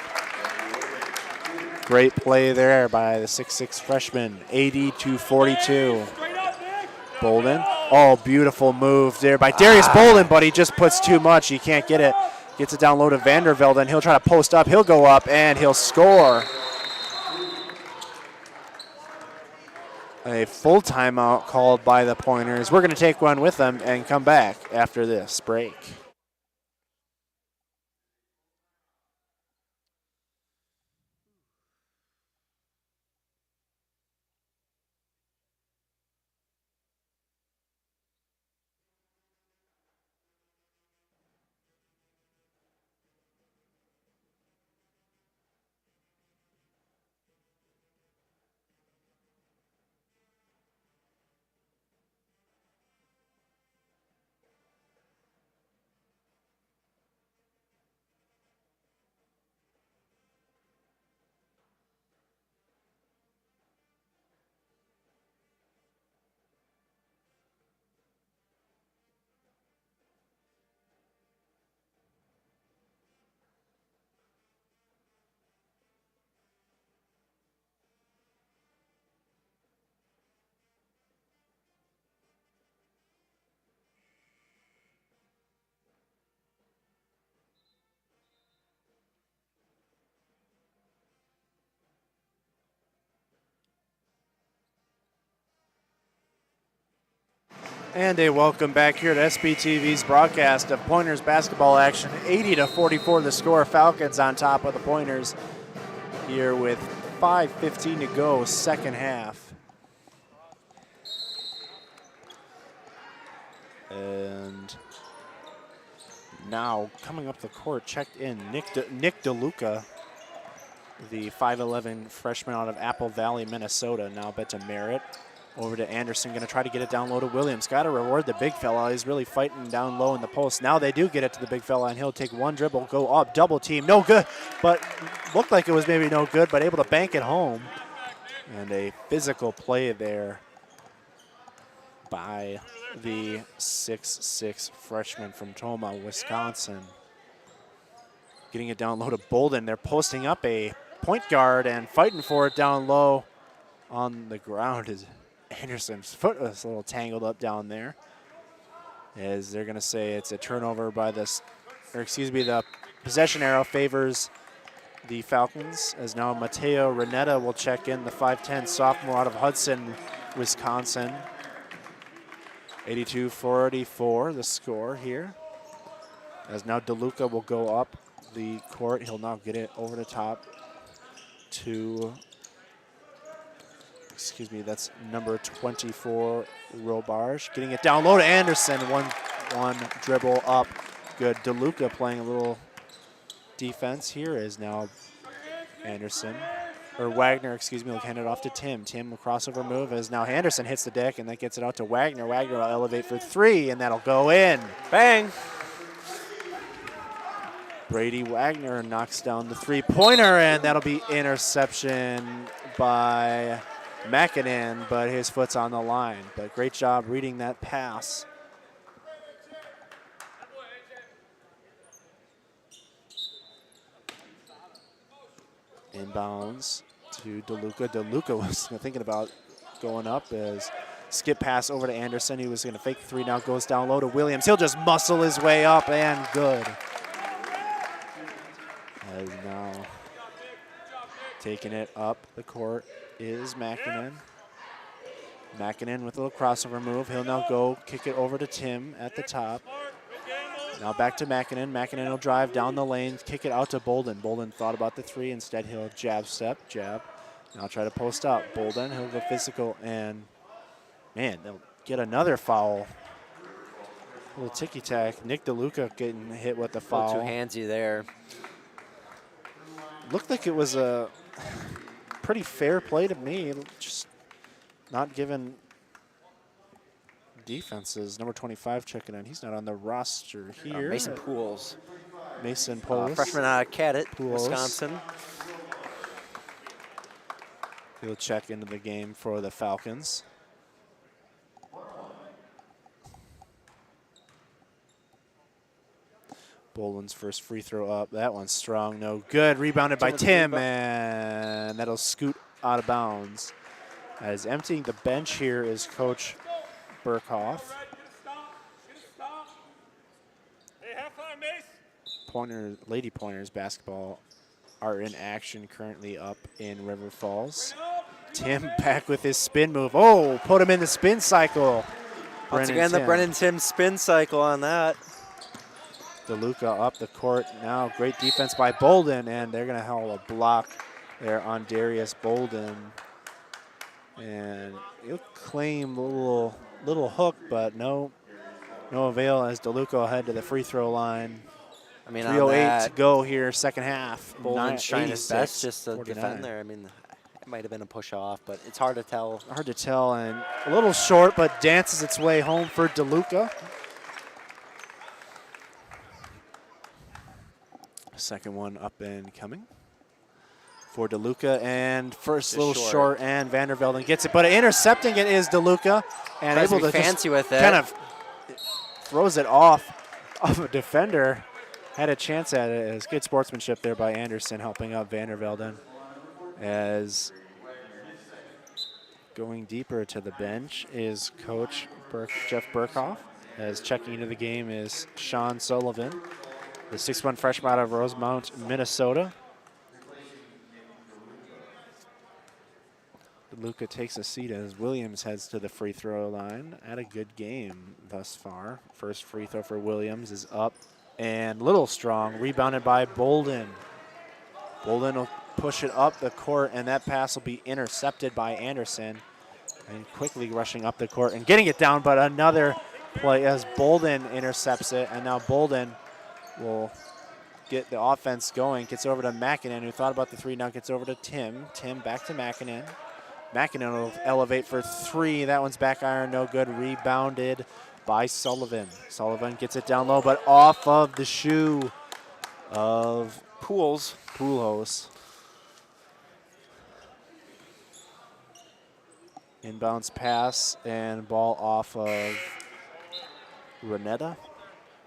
Great play there by the 6'6 freshman, 80-42. Bolden, oh, beautiful move there by Darius Bolden, but he just puts too much. He can't get it. Gets it down low to Vandervelden. He'll try to post up. He'll go up and he'll score. A full timeout called by the Pointers. We're going to take one with them and come back after this break. And a welcome back here to SBTV's broadcast of Pointers basketball action. 80-44 the score. Falcons on top of the Pointers here with 5:15 to go, second half. And now coming up the court, checked in, Nick DeLuca, the 5'11 freshman out of Apple Valley, Minnesota. Now bet to Merritt. Over to Anderson, going to try to get it down low to Williams. Got to reward the big fella. He's really fighting down low in the post. Now they do get it to the big fella, and he'll take one dribble, go up, double team. No good, but looked like it was maybe no good, but able to bank it home. And a physical play there by the 6'6" freshman from Toma, Wisconsin. Getting it down low to Bolden. They're posting up a point guard and fighting for it down low. On the ground is Anderson's foot was a little tangled up down there. As they're going to say it's a turnover by this, or excuse me, the possession arrow favors the Falcons, as now Mateo Renetta will check in, the 5'10" sophomore out of Hudson, Wisconsin. 82-44 the score here. As now DeLuca will go up the court. He'll now get it over the top to, excuse me, that's number 24, Robarge. Getting it down low to Anderson. One dribble up. Good. DeLuca playing a little defense here is now Anderson. Or Wagner, excuse me, will hand it off to Tim. Tim, a crossover move, as now Anderson hits the deck, and that gets it out to Wagner. Wagner will elevate for three, and that'll go in. Bang. Brady Wagner knocks down the three-pointer, and that'll be interception by Buchanan, but his foot's on the line. But great job reading that pass. Inbounds to DeLuca. DeLuca was thinking about going up as skip pass over to Anderson. He was going to fake the three, now goes down low to Williams. He'll just muscle his way up, and good. As now taking it up the court is Buchanan. Buchanan with a little crossover move. He'll now go kick it over to Tim at the top. Now back to Buchanan. Buchanan will drive down the lane, kick it out to Bolden. Bolden thought about the three. Instead, he'll jab step, jab. Now try to post up. Bolden, he'll go physical, and man, they'll get another foul. A little ticky-tack. Nick DeLuca getting hit with the foul. Too handsy there. Looked like it was a pretty fair play to me. Just not given defenses. Number 25 checking in. He's not on the roster here. Mason Pools. Mason Pools. Freshman out of Cadett, Pools. Wisconsin. He'll check into the game for the Falcons. Bolden's first free throw up. That one's strong, no good. Rebounded by Tim, and that'll scoot out of bounds. As emptying the bench here is Coach Burkhoff. Lady Pointers basketball are in action currently up in River Falls. Tim back with his spin move. Oh, put him in the spin cycle. Once again, the Brennan Tim spin cycle on that. DeLuca up the court now. Great defense by Bolden, and they're going to have a block there on Darius Bolden. And he'll claim a little hook, but no avail as DeLuca will head to the free throw line. I mean, 3:08 to go here, second half. Bolden's trying his best 86, just to 49. defend there. I mean, it might have been a push off, but it's hard to tell. Hard to tell, and a little short, but dances its way home for DeLuca. Second one up and coming for DeLuca, and first just little short, and Vandervelden gets it, but intercepting it is DeLuca, and able to fancy with it. Kind of throws it off of a defender. Had a chance at it. As good sportsmanship there by Anderson, helping out Vandervelden. As going deeper to the bench is Coach Jeff Burkhoff. As checking into the game is Sean Sullivan, the 6'1" freshman out of Rosemount, Minnesota. DeLuca takes a seat as Williams heads to the free throw line. Had a good game thus far. First free throw for Williams is up and little strong. Rebounded by Bolden. Bolden will push it up the court, and that pass will be intercepted by Anderson. And quickly rushing up the court and getting it down, but another play as Bolden intercepts it, and now Bolden will get the offense going. Gets over to Buchanan, who thought about the three, now gets over to Tim. Tim back to Buchanan. Buchanan will elevate for three. That one's back iron, no good. Rebounded by Sullivan. Sullivan gets it down low, but off of the shoe of Poolhouse. Inbounds pass and ball off of Renetta.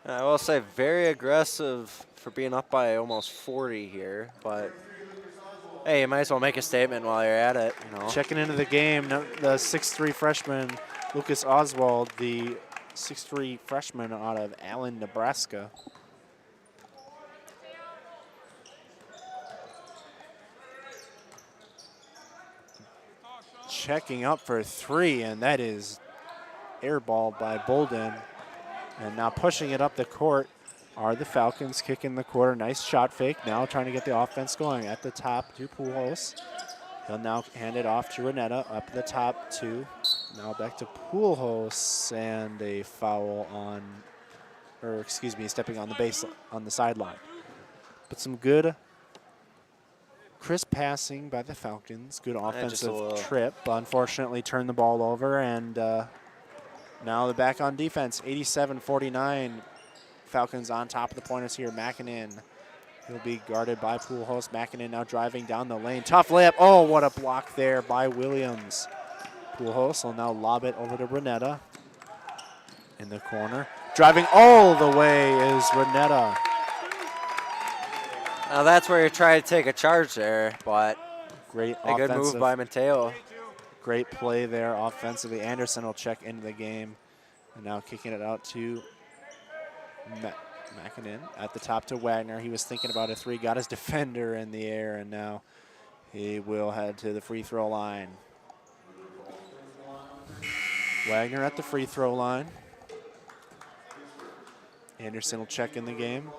I will say very aggressive for being up by almost 40 here, but hey, you might as well make a statement while you're at it. You know. Checking into the game, the 6'3" freshman Lucas Oswald, the 6'3" freshman out of Allen, Nebraska. Checking up for three, and that is airballed by Bolden. And now pushing it up the court are the Falcons, kicking the quarter. Nice shot fake, now trying to get the offense going. At the top to Poolhouse. He'll now hand it off to Renetta, up the top to, now back to Poolhouse, and a foul on, or excuse me, stepping on the base, on the sideline. But some good crisp passing by the Falcons. Good offensive trip, but unfortunately turned the ball over, and now they're back on defense. 87-49. Falcons on top of the pointers here. Buchanan, he'll be guarded by Poolhouse. Buchanan now driving down the lane. Tough layup. Oh, what a block there by Williams. Poolhouse will now lob it over to Renetta in the corner. Driving all the way is Renetta. Now that's where you try to take a charge there, but great a good move by Mateo. Great play there offensively. Anderson will check into the game. And now kicking it out to Buchanan at the top to Wagner. He was thinking about a three, got his defender in the air, and now he will head to the free throw line. Wagner at the free throw line. Anderson will check in the game.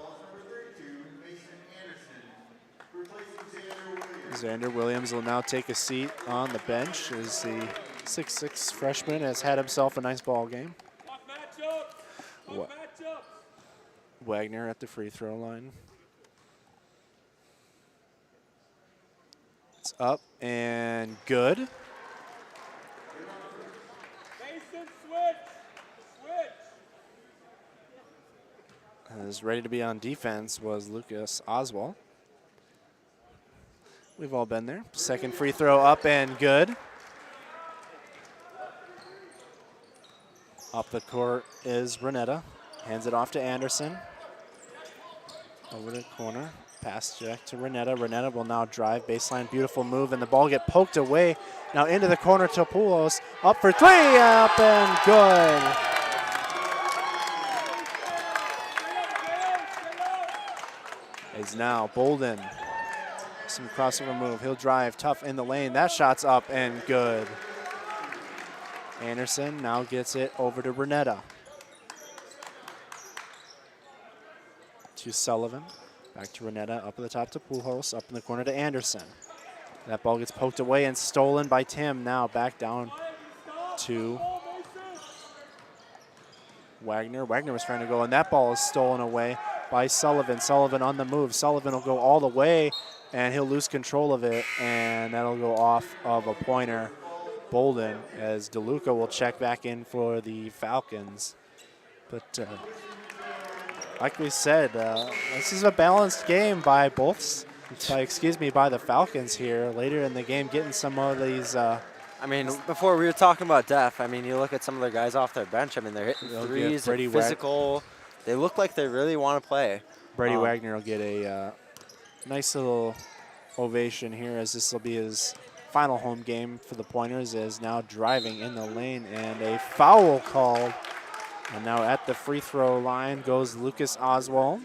Xander Williams will now take a seat on the bench as the 6'6" freshman has had himself a nice ball game. Wagner at the free throw line. It's up and good. As ready to be on defense was Lucas Oswald. We've all been there. Second free throw up and good. Up the court is Renetta. Hands it off to Anderson. Over the corner. Pass back to Renetta. Renetta will now drive baseline. Beautiful move, and the ball get poked away. Now into the corner to Poulos. Up for three. Up and good. Is now Bolden. Some crossover move. He'll drive tough in the lane. That shot's up and good. Anderson now gets it over to Renetta. To Sullivan. Back to Renetta. Up at the top to Poolhouse. Up in the corner to Anderson. That ball gets poked away and stolen by Tim. Now back down to Wagner. Wagner was trying to go, and that ball is stolen away by Sullivan. Sullivan on the move. Sullivan will go all the way, and he'll lose control of it, and that'll go off of a pointer. Bolden, as DeLuca will check back in for the Falcons. But like we said, this is a balanced game by by the Falcons here. Later in the game, getting some of these. I mean, before we were talking about depth. I mean, you look at some of the guys off their bench. I mean, they're hitting threes, they're physical. They look like they really want to play. Brady Wagner will get a nice little ovation here, as this will be his final home game for the Pointers, is now driving in the lane, and a foul called. And now at the free throw line goes Lucas Oswald.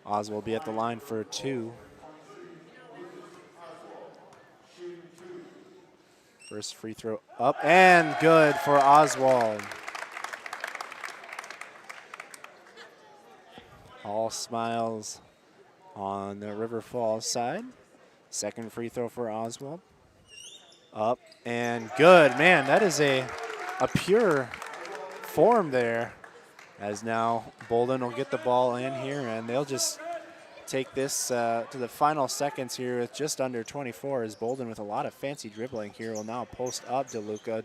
Oswald will be at the line for two. First free throw up and good for Oswald. All smiles on the River Falls side. Second free throw for Oswald. Up and good. Man, that is a pure form there. As now Bolden will get the ball in here, and they'll just take this to the final seconds here with just under 24 as Bolden with a lot of fancy dribbling here will now post up DeLuca.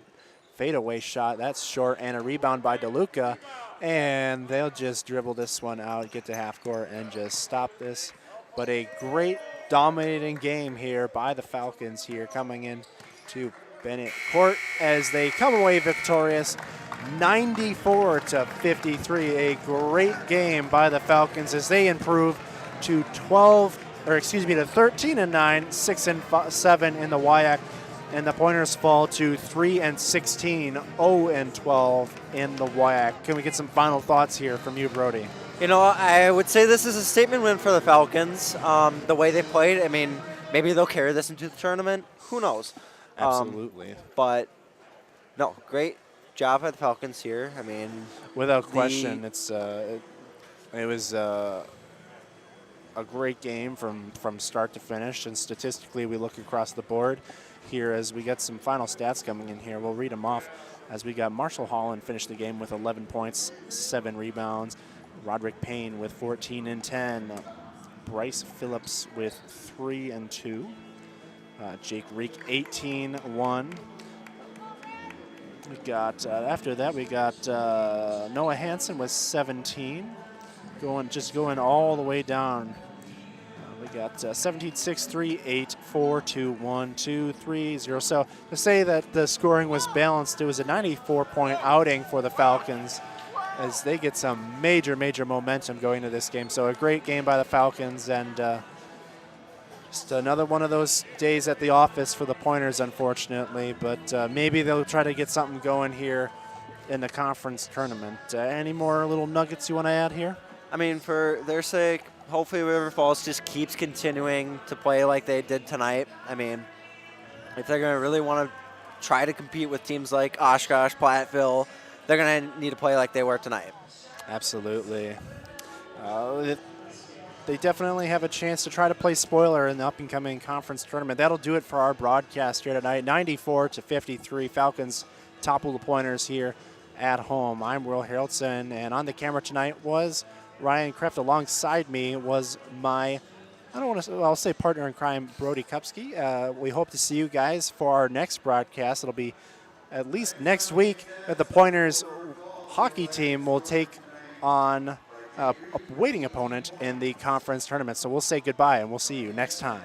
Fadeaway shot, that's short, and a rebound by DeLuca. And they'll just dribble this one out, get to half court, and just stop this. But a great dominating game here by the Falcons here coming in to Bennett court as they come away victorious 94-53. A great game by the Falcons as they improve to 13-9, 6-7 in the WIAC, and the Pointers fall to 3-16, 0-12 in the WIAC. Can we get some final thoughts here from you, Brody? You know, I would say this is a statement win for the Falcons. The way they played, I mean, maybe they'll carry this into the tournament. Who knows? Absolutely. But, no, great job by the Falcons here. I mean, without question, it was a great game from start to finish. And statistically, we look across the board here as we get some final stats coming in here. We'll read them off as we got Marshall Holland finished the game with 11 points, 7 rebounds. Roderick Payne with 14 and 10. Bryce Phillips with 3 and 2. Jake Reek 18-1. We got after that we got Noah Hansen with 17. Going all the way down. We got 17-6, 3, 8, 4, 2, 1, 2, 3, 0. So to say that the scoring was balanced, it was a 94-point outing for the Falcons as they get some major momentum going into this game. So a great game by the Falcons, and just another one of those days at the office for the Pointers, unfortunately. But maybe they'll try to get something going here in the conference tournament. Any more little nuggets you want to add here? I mean, for their sake, hopefully River Falls just keeps continuing to play like they did tonight. I mean, if they're going to really want to try to compete with teams like Oshkosh, Platteville, they're going to need to play like they were tonight. Absolutely. They definitely have a chance to try to play spoiler in the up-and-coming conference tournament. That'll do it for our broadcast here tonight. 94-53, Falcons topple the Pointers here at home. I'm Will Haroldson, and on the camera tonight was Ryan Kreft. Alongside me was my, I'll say partner in crime, Brody Kupsky. We hope to see you guys for our next broadcast. It'll be at least next week that the Pointers hockey team will take on a waiting opponent in the conference tournament. So we'll say goodbye, and we'll see you next time.